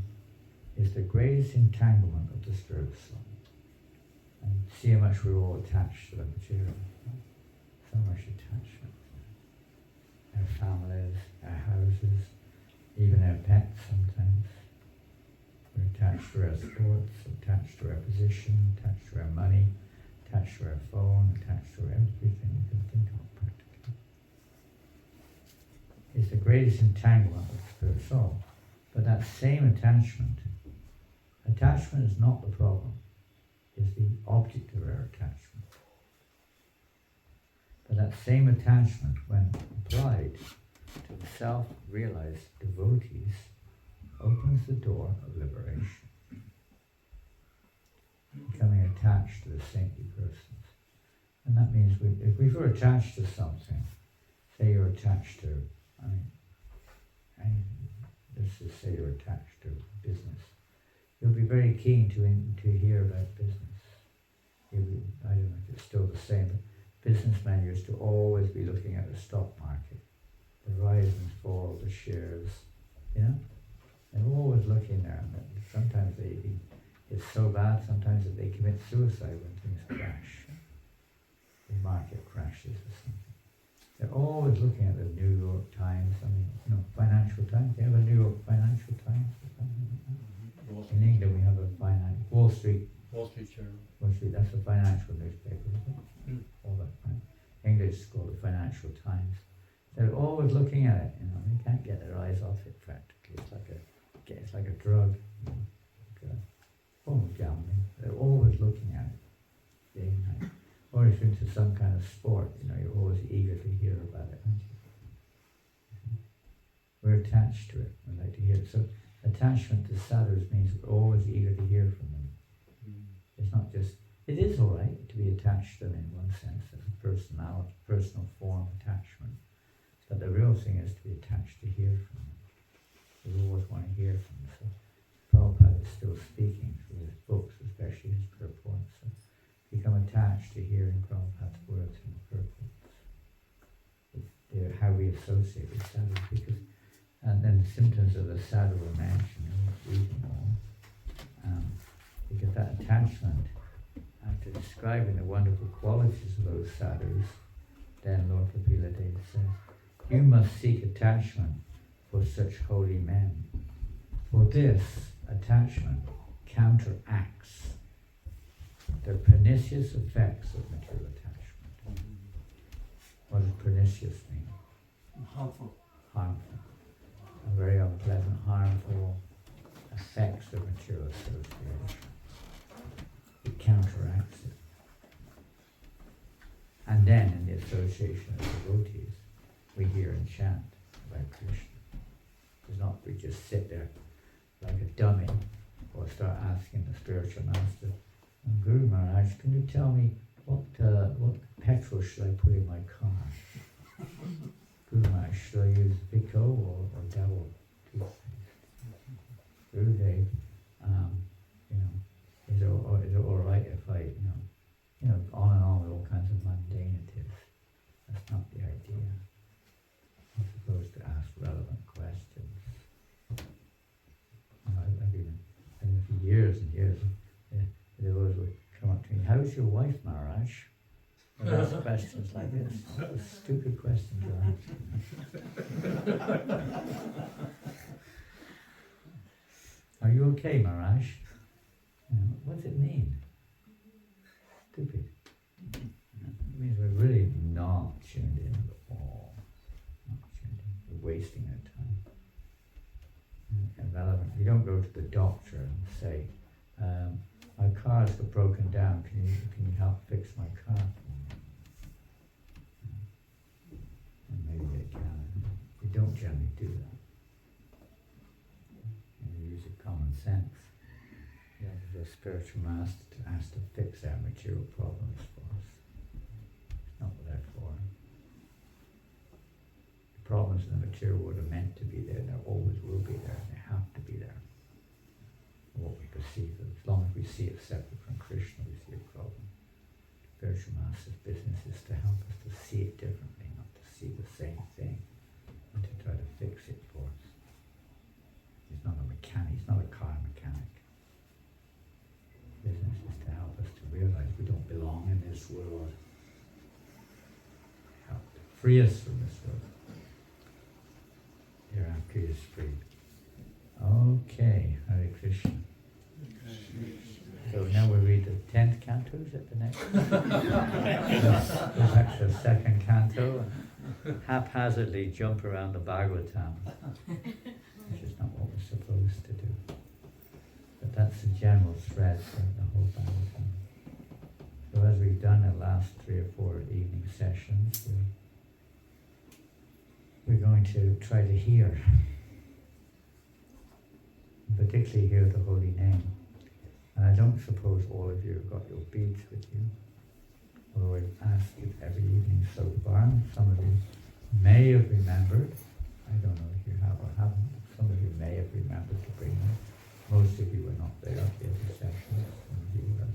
is the greatest entanglement of the spirit soul. And see how much we're all attached to the material. So much attachment. Our families, our houses, even our pets sometimes. We're attached to our sports, attached to our position, attached to our money, attached to our phone, attached to everything you can think of practically. It's the greatest entanglement of the spirit soul. But that same attachment is not the problem. Is the object of our attachment. But that same attachment, when applied to the self-realized devotees, opens the door of liberation. Becoming attached to the saintly persons. And that means if we're attached to something, say you're attached to, anything, let's just say you're attached to business, you'll be very keen to hear about business. I don't know if it's still the same, but businessmen used to always be looking at the stock market, the rise and fall of the shares, you know? They're always looking there, and sometimes it's so bad sometimes that they commit suicide when things crash. The market crashes or something. They're always looking at the New York Times, Financial Times. They have a New York Financial Times or something like that. In England we have a Wall Street Journal. Wall Street, that's a financial newspaper, isn't it? All that, right? English is called the Financial Times. They're always looking at it, they can't get their eyes off it practically. It's like a drug, like a form of gambling. They're always looking at it, day and night. Or if you're into some kind of sport, you're always eager to hear about it, aren't you? We're attached to it, we like to hear it. So attachment to sadhus means we're always eager to hear from them. It's not just, it is alright to be attached to them in one sense, as a personal form attachment. But the real thing is to be attached to hear from them. We always want to hear from them. So Prabhupada is still speaking through his books, especially his purports. So become attached to hearing Prabhupada's words and purports. They're how we associate with sadhus, because, and then the symptoms of the sadhu are mentioned, read them all. Because that attachment after describing the wonderful qualities of those sadhus, then Lord Kapila Dev says, you must seek attachment for such holy men. For this attachment counteracts the pernicious effects of material attachment. What does pernicious mean? Harmful. Harmful. Very unpleasant, harmful effects of material association. It counteracts it. And then in the association of devotees, we hear and chant about Krishna. It's not we just sit there like a dummy or start asking the spiritual master, Guru Maharaj, can you tell me what petrol should I put in my car? Guru Maharaj, should I use Vico or Devil toothpaste? Guru Dev, is it all right if I, on and on with all kinds of mundanities? That's not the idea. You're supposed to ask relevant questions. I've been for years and years, the devotees would come up to me, how's your wife, Maharaj? And ask questions like this. What a stupid question to ask. Are you okay, Maharaj? What does it mean? Stupid. It means we're really not tuned in at all. Not tuned in. We're wasting our time. Irrelevant. You don't go to the doctor and say, my car's got broken down, can you help fix my car? And maybe they can. We don't generally do that. We use common sense. There's a spiritual master to ask to fix our material problems for us. It's not what they're for. The problems in the material world are meant to be there, they always will be there, they have to be there. What we perceive of, as long as we see it separate from Krishna, we see a problem. The spiritual master's business is to help us to see it differently, not to see the same thing, and to try to fix it for us. He's not a mechanic, he's not a car mechanic. Business is to help us to realize we don't belong in this world. Help to free us from this world. Hereafter he is free. Okay, Hare Krishna. So now we read the 10th canto, is it the next? Go back to the 2nd canto and haphazardly jump around the Bhagavatam, which is not what we're supposed to do. But that's the general thread for the whole Bhagavatam. So as we've done the last 3 or 4 evening sessions, we're going to try to hear, particularly hear the holy name. And I don't suppose all of you have got your beads with you, although I've asked you every evening so far. Some of you may have remembered, I don't know if you have or haven't, some of you may have remembered to bring them. Most of you were not there at the other sessions. Some of you were.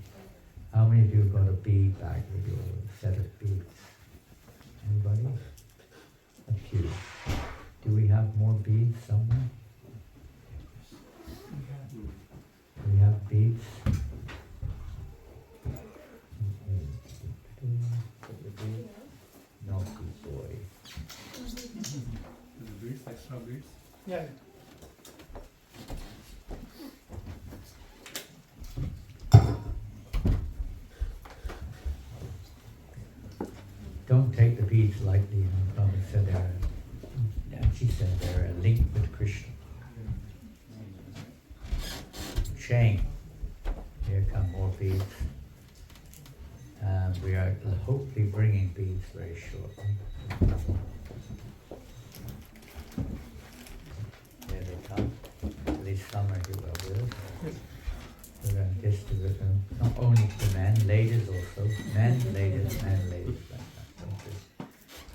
How many of you have got a bead bag with your set of beads? Anybody? A few. Do we have more beads somewhere? Do we have beads? Naughty boy. Beads, extra beads. Yeah. Don't take the beads lightly, Prabhupada said she said they're linked with Krishna. Chain. Here come more beads. We are hopefully bringing beads very shortly. There they come. At least some are here with us. We're going to distribute them, not only to men, ladies also. Men, ladies, men, ladies. Like that.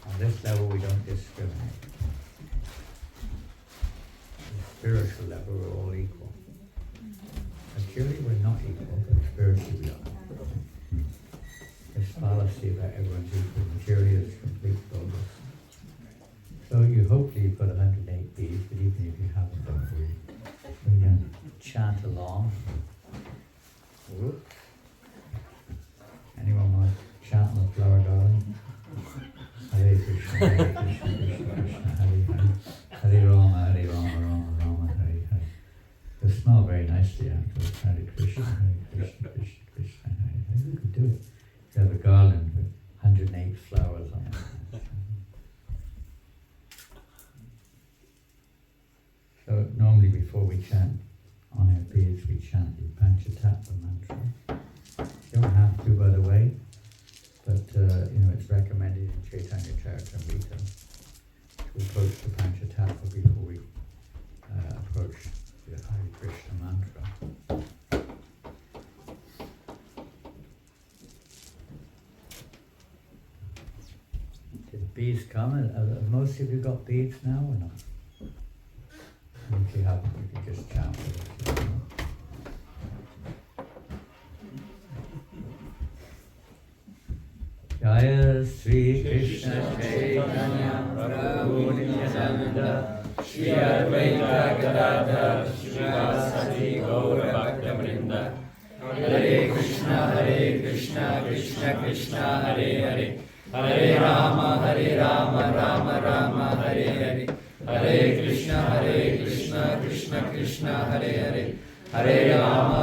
On this level we don't discriminate. At the spiritual level we're all equal. Materially we're not equal, but spiritually we are. This fallacy about everyone's equal materially is complete bogus. So you hopefully you've got 108 beads, but even if you haven't, don't worry. We can chant along. Whoops. So normally before we chant Aya beads, we chant the Panchatattva mantra. You don't have to, by the way, but it's recommended in Chaitanya Charitamrita to approach the Panchatattva before we approach the Hare Krishna mantra. Did beads come? Have most of you got beads now or not? And if you haven't, you can just chant with us. Jaya Sri Krishna Chaitanya Prabhu Nityananda Shri Advaita Gadadhar Srivasati Gaura Bhakta Vrinda Hare Krishna Krishna Krishna Hare Hare Hare Rama Rama Rama Hare Hare Hare Krishna Krishna Krishna Hare Hare Hare Rama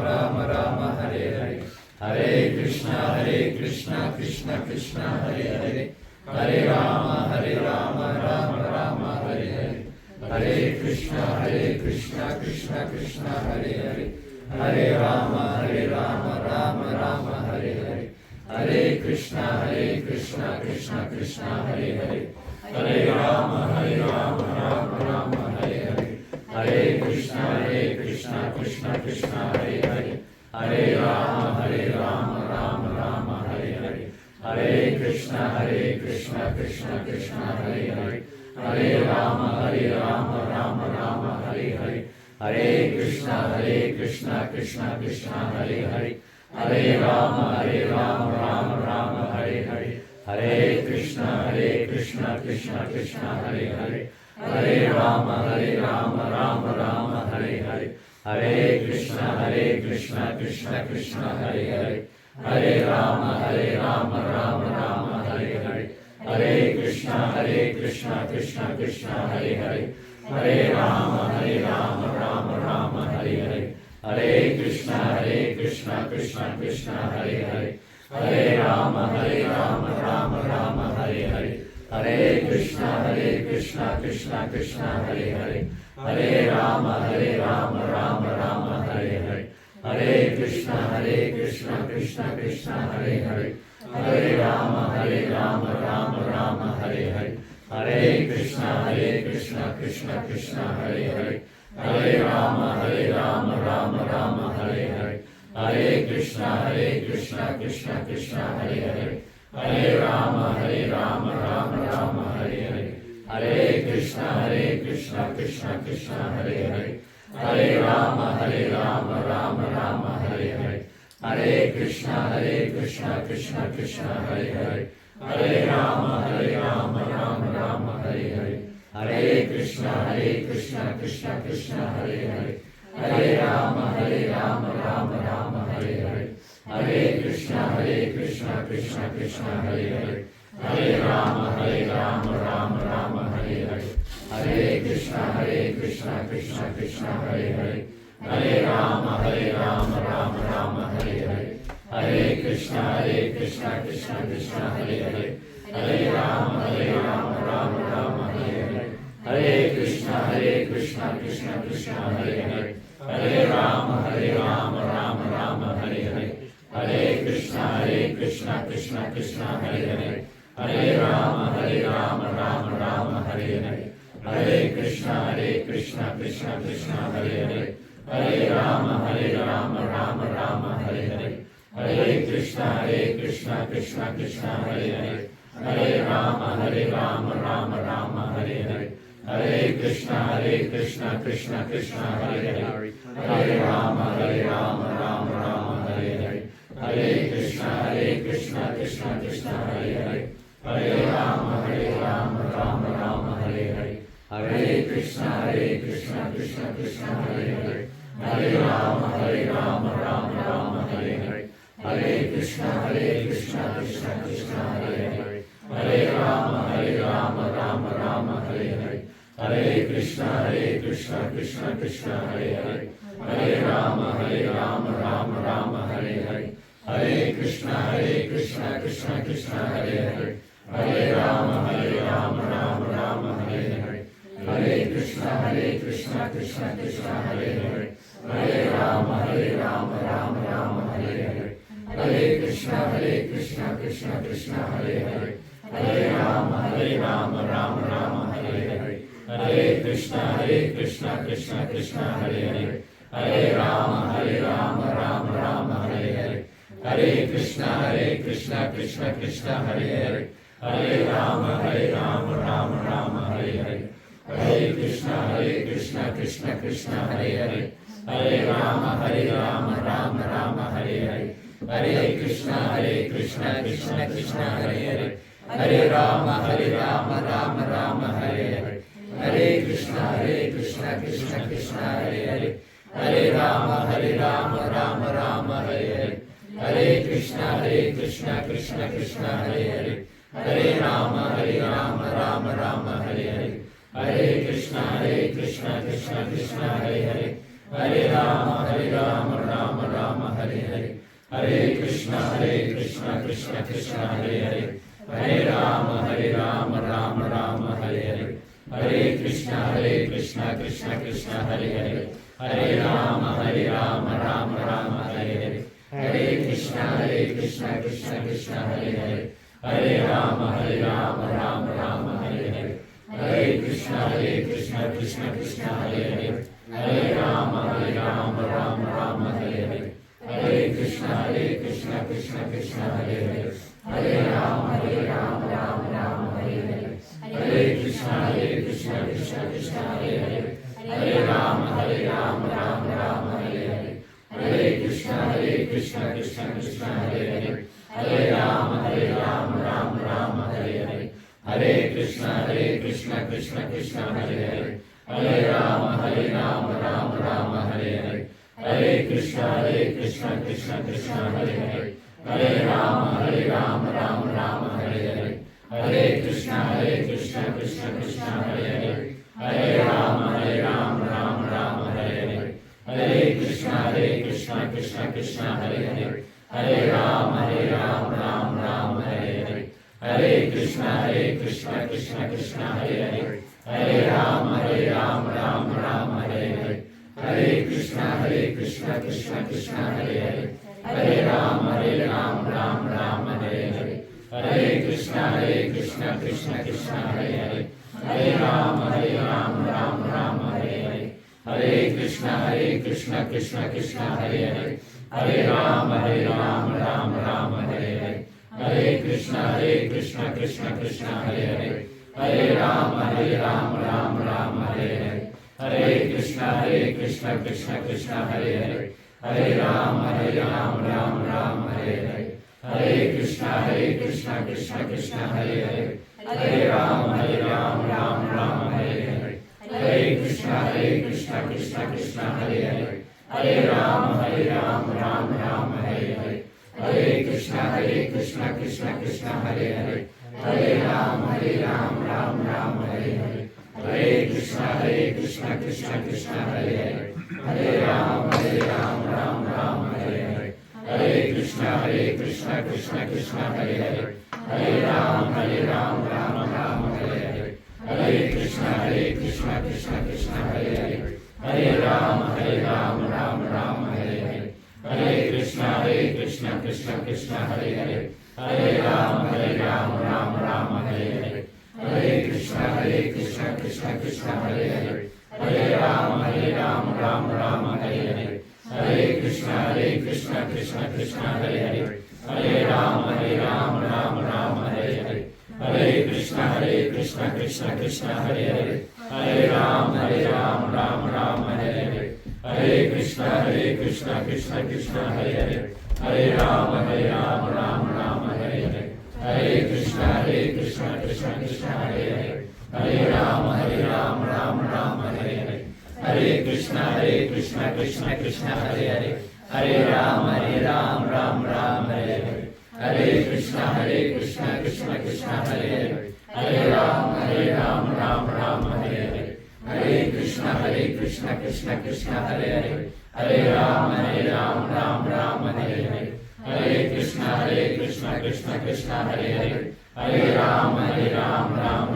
Rama Rama Hare Hare Hare Krishna Krishna Krishna Hare Hare Hare Rama Rama Rama Hare Hare Hare Krishna Krishna Krishna Hare Hare Hare Rama Rama Rama Hare Hare Hare Krishna Krishna Krishna Hare Hare Hare Rama Rama Rama Hare Hare Hare Krishna Krishna Krishna Hare Hare Hare Rama Rama Hare Hare Hare Krishna Krishna Krishna Hare Hare Hare Rama Rama Hare Hare Hare Krishna Krishna Krishna Hare Hare Hare Rama Rama Hare Hare Hare Krishna Krishna Krishna Hare Hare Hare Rama Rama Hare Hare Hare Krishna Krishna Krishna Hare Hare Hare Rama Rama Hare Hare Hare Krishna Krishna Krishna Hare Hare Hare Rama Rama Hare Hare Hare Krishna Krishna Krishna Hare Hare Hare Rama Rama Hare Hare Hare Krishna Krishna Krishna Hare Hare Hare Rama Rama Hare Hare Hare Krishna Krishna Krishna Hare Hare Hare Rama Rama Hare Hare Hare Krishna Krishna Krishna Hare Hare Hare Rama Rama Hare Hare Hare Krishna Krishna Krishna Hare Hare Hare Rama Rama Hare Hare Hare Krishna Krishna Krishna Hare Hare Hare Rama Rama Hare Hare Hare Krishna Krishna Krishna Hare Hare Hare Rama Rama Hare Hare Hare Krishna Krishna Krishna Hare Hare Hare Rama Rama Hare Hare Hare Krishna Krishna Krishna Hare Hare Hare Rama Rama Hare Hare Hare Krishna Krishna Krishna Hare Hare Hare Rama Rama Hare Hare Hare Krishna Krishna Krishna Hare Hare Hare Rama Rama Hare Hare Hare Krishna Krishna Krishna Hare Hare Hare Rama Rama Hare Hare Hare Krishna Krishna Krishna Hare Hare Hare Rama Rama Hare Hare Hare Krishna Krishna Krishna Hare Hare Hare Rama Rama Hare Hare Hare Krishna Krishna Krishna Hare Hare Hare Rama Rama Hare Hare Hare Krishna Krishna Krishna Hare Hare Hare Rama Rama Hare Hare Hare Krishna Krishna Krishna Hare Hare Hare Rama Rama Hare Hare Hare Krishna Krishna Krishna Hare Hare Hare Rama Rama Hare Hare Hare Krishna Krishna Krishna Hare Hare Hare Rama Rama Hare Hare Hare Krishna Krishna Krishna Hare Hare Hare Rama Rama Hare Hare Hare Krishna Krishna Krishna Hare Hare Hare Rama Rama Hare Hare Hare Krishna Krishna Krishna Krishna Hare Hare Hare Rama Rama Rama Hare Hare Hare Krishna Krishna Krishna Hare Hare Hare Rama Rama Hare Hare Hare Krishna Krishna Krishna Hare Hare Hare Rama Rama Hare Hare Hare Krishna Krishna Krishna Hare Hare Hare Rama Rama Hare Hare Hare Krishna Krishna Krishna Hare Hare Hare Rama Rama Hare Hare Hare Krishna Krishna Krishna Hare Hare Hare Rama Rama Hare Hare Hare Krishna Krishna Krishna Hare Hare Hare Rama Rama Hare Hare Hare Krishna Krishna Krishna Hare Hare Hare Rama Rama Hare Hare Hare Krishna Krishna Krishna Hare Hare Hare Rama Rama Hare Hare Hare Krishna Krishna Krishna Hare Hare Hare Rama Rama Hare Hare Hare Krishna Krishna Krishna Hare Hare Hare Rama Rama Hare Hare Hare Krishna Krishna Krishna Hare Hare Hare Rama Rama Hare Hare Hare Krishna Krishna Krishna Hare Hare Hare Rama Rama Hare Hare Hare Krishna Krishna Krishna Hare Hare Hare Rama Rama Hare Hare Hare Krishna Krishna Krishna Hare Hare Hare Rama Rama Hare Hare Hare Krishna Krishna Krishna Hare Hare Hare Rama Rama Hare Hare Hare Krishna Krishna Krishna Hare Hare Hare Rama Rama Hare Hare Hare Krishna Krishna Krishna Hare Hare Hare Rama Rama Hare Hare Hare Krishna Krishna Krishna Hare Hare Hare Rama Rama Hare Hare Hare Krishna Krishna Krishna Hare Hare Hare Rama Rama Hare Hare Hare Krishna Krishna Krishna Hare Hare Hare Rama Rama Hare Hare Hare Krishna Krishna Krishna Hare Hare Hare Rama Rama Hare Hare Hare Krishna Krishna Krishna Hare Hare Hare Rama Rama Hare Hare Hare Krishna Krishna Krishna Hare Hare Hare Rama Rama Hare Hare Hare Krishna Krishna Krishna Hare Hare Hare Rama Rama Hare Hare Hare Krishna Krishna Krishna Hare Hare Hare Rama Rama Hare Hare Hare Krishna Krishna Krishna Hare Hare Hare Rama Rama Hare Hare Hare Krishna Krishna Krishna Hare Hare Hare Rama Rama Hare Hare Hare Krishna Krishna Krishna Hare Hare Hare Rama Rama Hare Hare Hare Krishna Krishna Krishna Hare Hare Hare Rama Rama Hare Hare Hare Krishna Krishna Krishna Hare Hare Hare Rama Rama Hare Hare Hare Krishna Krishna Krishna Hare Hare Hare Rama Rama Hare Hare Hare Krishna Krishna Krishna Hare Hare Hare Rama Rama Hare Hare Hare Krishna Krishna Krishna Hare Hare Hare Rama Rama Hare Hare Hare Krishna Krishna Krishna Hare Hare Hare Rama Rama Hare Hare Hare Krishna Krishna Krishna Hare Hare Hare Rama Rama Hare Hare Hare Krishna Krishna Krishna Hare Hare Hare Rama Rama Hare Hare Hare Krishna Krishna Krishna Hare Hare Hare Rama Rama Hare Hare Hare Krishna Krishna Krishna Hare Hare Hare Rama Rama Hare Hare Hare Krishna Krishna Krishna Hare Hare Hare Rama Rama Hare Hare Hare Krishna Krishna Krishna Hare Hare Hare Rama Rama Hare Hare Hare Krishna Krishna Krishna Hare Hare Hare Rama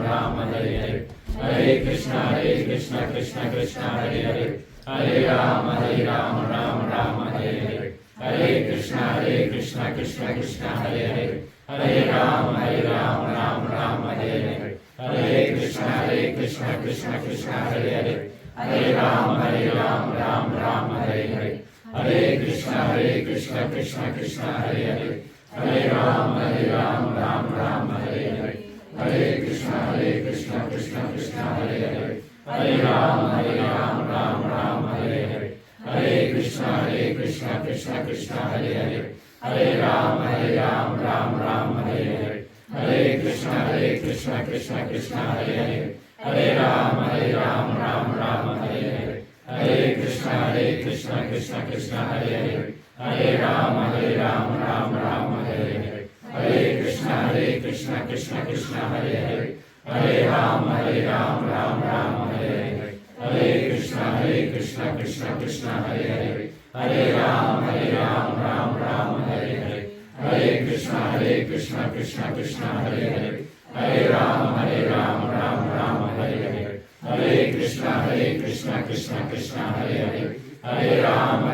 Rama Hare Hare Hare Krishna, Krishna Krishna, Hare Hare, Hare Rama, Rama Rama, Hare Hare, Hare Krishna, Krishna Krishna, Hare Hare, Hare Rama, Rama Hare Hare, Hare Krishna, Krishna Krishna, Hare Hare, Hare Rama, Rama Hare Hare, Hare Krishna, Krishna Krishna, Hare Hare, Hare Rama, Rama Hare Hare, Hare Krishna, Krishna Krishna, Hare Hare, Hare Rama, Rama Hare Hare, Hare Krishna, Krishna Krishna, Hare Hare, Hare Rama, Rama Hare Hare, Hare Krishna, Krishna Krishna, Hare Hare, Hare Rama, Rama Hare Hare, Hare Krishna, Krishna Krishna, Hare Hare, Hare Rama, Rama Hare Hare, Hare Krishna, Krishna Krishna, Hare Hare, Hare Rama, Rama Hare Hare, Hare Krishna, Krishna Krishna, Hare Hare, Hare Rama, Rama Hare Hare, Hare Krishna, Krishna Krishna, Hare Hare, Hare Rama, Rama Hare Hare, Hare Krishna, Krishna Krishna, Hare Hare, Hare Rama, Rama Hare Hare, Hare Krishna, Krishna Krishna, Hare Hare, Hare Rama, Rama Hare Hare, Hare Krishna, Krishna Krishna, Hare Hare, Hare Rama,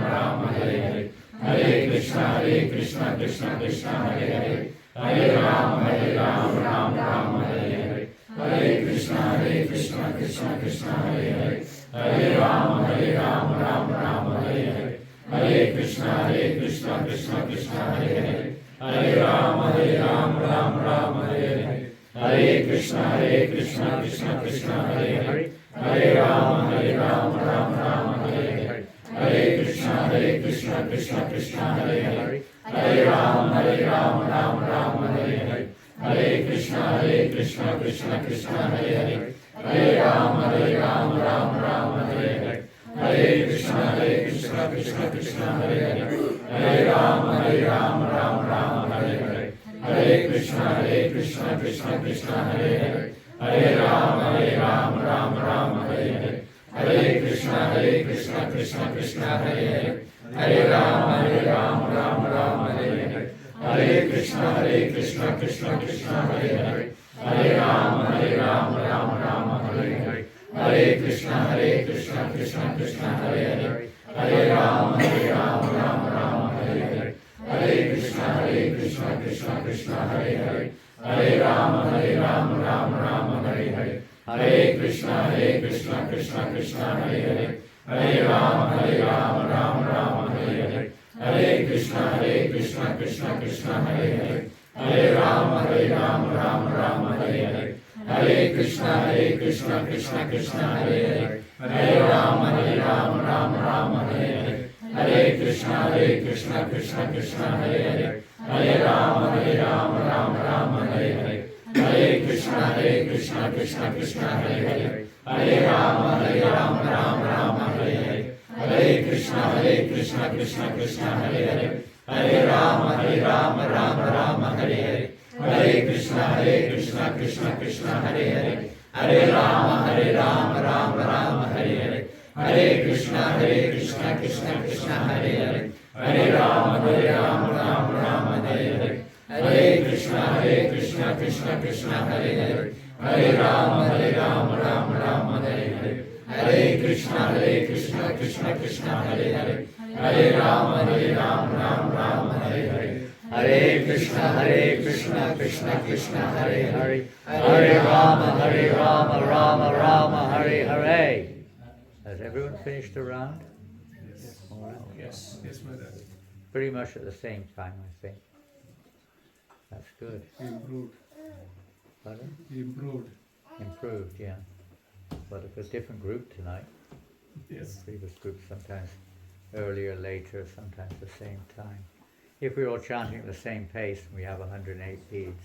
Rama Hare Hare, Hare Krishna, Krishna Krishna, Hare Hare, Hare Rama, Rama Hare Hare, Hare Krishna, Krishna Krishna, Hare Hare, Hare Rama, Rama Hare Hare, Hare Krishna, Krishna Krishna, Hare Hare, Hare Rama, Rama Hare Hare, Hare Krishna, Krishna Krishna, Hare Hare, Hare Rama, Rama Hare Hare, Hare Krishna, Krishna Krishna, Hare Hare, Hare Rama, Rama Hare Hare, Hare Krishna, Krishna Krishna, Hare Hare, Hare Rama, Rama Hare Hare, Hare Krishna, Krishna Krishna, Hare Hare, Hare Rama, Rama Hare Hare, Hare Krishna, Krishna Krishna, Hare Hare, Hare Rama, Rama Hare Hare, Hare Krishna, Krishna Krishna, Hare Hare, Hare Rama, Rama Hare Hare, Hare Krishna, Krishna Krishna, Hare Hare, Hare Rama, Rama Hare Hare, Hare Krishna, Krishna Krishna, Hare Hare, Hare Rama, Rama Hare Hare, Hare Krishna, Krishna Krishna, Hare Hare, Hare Rama, Rama Hare Hare, Hare Krishna, Krishna Krishna, Hare Hare, Hare Rama, Rama Hare Hare, Hare Krishna, Krishna Krishna, Hare Hare, Hare Rama, Rama Hare Hare, Hare Krishna, Krishna Krishna, Hare Hare, Hare Rama, Rama Hare Hare, Hare Krishna, Krishna Krishna, Hare Hare, Hare Rama, Rama Hare Hare, Hare Krishna, Krishna Krishna, Hare Hare, Hare Rama, Rama Hare Hare, Hare Krishna, Krishna Krishna, Hare Hare, Hare Rama, Rama Hare Hare, Hare Krishna, Krishna Krishna, Hare Hare, Hare Rama, Rama Hare Hare, Hare Krishna, Krishna Krishna, Hare Hare, Hare Rama, Rama Hare Hare, Hare Krishna, Krishna Krishna, Hare Hare, Hare Rama, Rama Hare Hare. Has everyone finished the round? All right. Yes, my dad. Pretty much at the same time, I think. That's good. Improved. Pardon? Improved. Improved, yeah. But if a different group tonight, Yes. previous group sometimes earlier, later, sometimes the same time. If we're all chanting at the same pace and we have 108 beads,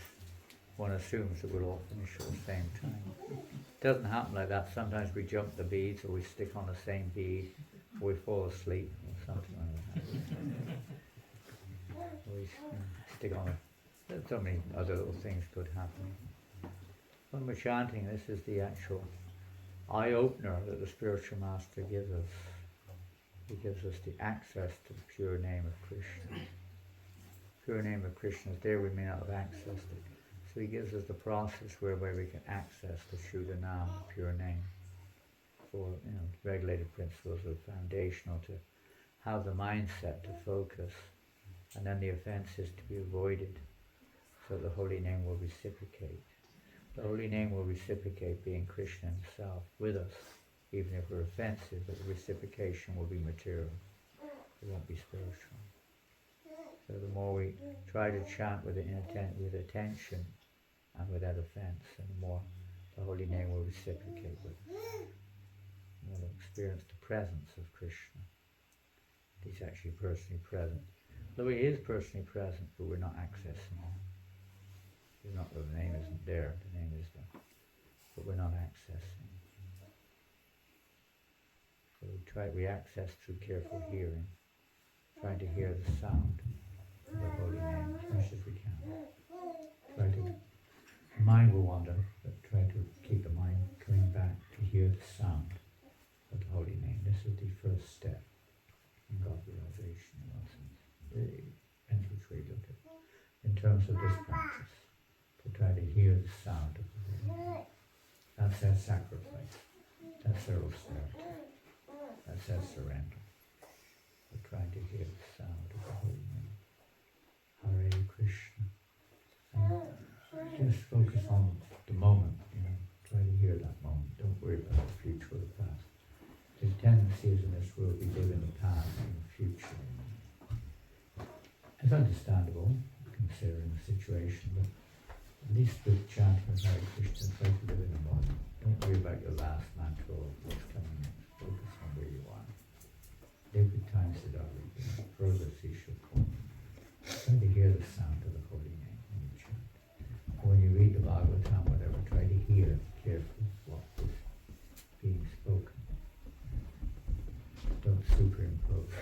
one assumes that we'll all finish at the same time. It doesn't happen like that. Sometimes we jump the beads, or we stick on the same bead, or we fall asleep, or something like that. Or we stick on it. There's so many other little things could happen. When we're chanting, this is the actual eye-opener that the spiritual master gives us. He gives us the access to the pure name of Krishna. Pure name of Krishna is there. We may not have access to So he gives us the process whereby we can access the Shuddha Nam, the pure name. For regulated principles are foundational to have the mindset to focus, and then the offences to be avoided, so the holy name will reciprocate. The holy name will reciprocate, being Krishna himself with us, even if we're offensive, but the reciprocation will be material. It won't be spiritual. So the more we try to chant with attention and without offense, and the more the holy name will reciprocate with us. We'll experience the presence of Krishna. He's actually personally present. Though he is personally present, but we're not accessing him. It's not that the name isn't there, the name is there, but we're not accessing. So we access through careful hearing, trying to hear the sound of the holy name as much as we can. The mind will wander, but try to keep the mind coming back to hear the sound of the holy name. This is the first step in God realization, in one sense. It depends which way you look at it. In terms of this practice, to try to hear the sound of the holy name. That's their sacrifice. That's their austerity. That's their surrender. We're trying to hear the sound of the holy name. Hare Krishna. And just focus on the moment, try to hear that moment. Don't worry about the future or the past. The tendency is in this world we live in the past and the future. It's understandable, considering the situation, but at least with chanting of Hare Krishna, try to live in the moment. Don't worry about your last mantra or what's coming next. Focus on where you are. Live with time Siddhari, progress is your call. Try to hear the sound of the holy name when you chant. Or when you read the Bhagavatam, whatever, try to hear carefully what is being spoken. Don't superimpose.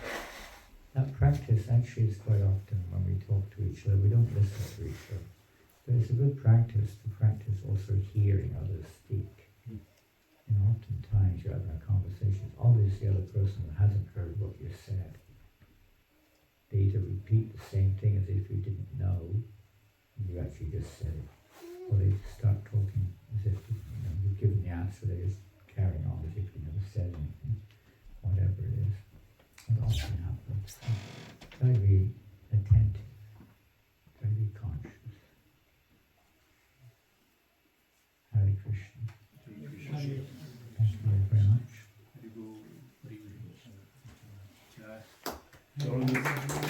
That practice actually is quite often when we talk to each other, we don't listen to each other. But it's a good practice to practice also hearing others speak. Oftentimes you're having a conversation, obviously the other person hasn't heard what you said. They either repeat the same thing as if you didn't know, and you actually just said it, or they start talking as if you've given the answer, they're just carrying on as if you never said anything, whatever it is. It often happens. Try to be attentive, try to be conscious. Hare Krishna. Thank you very much. Hare Krishna.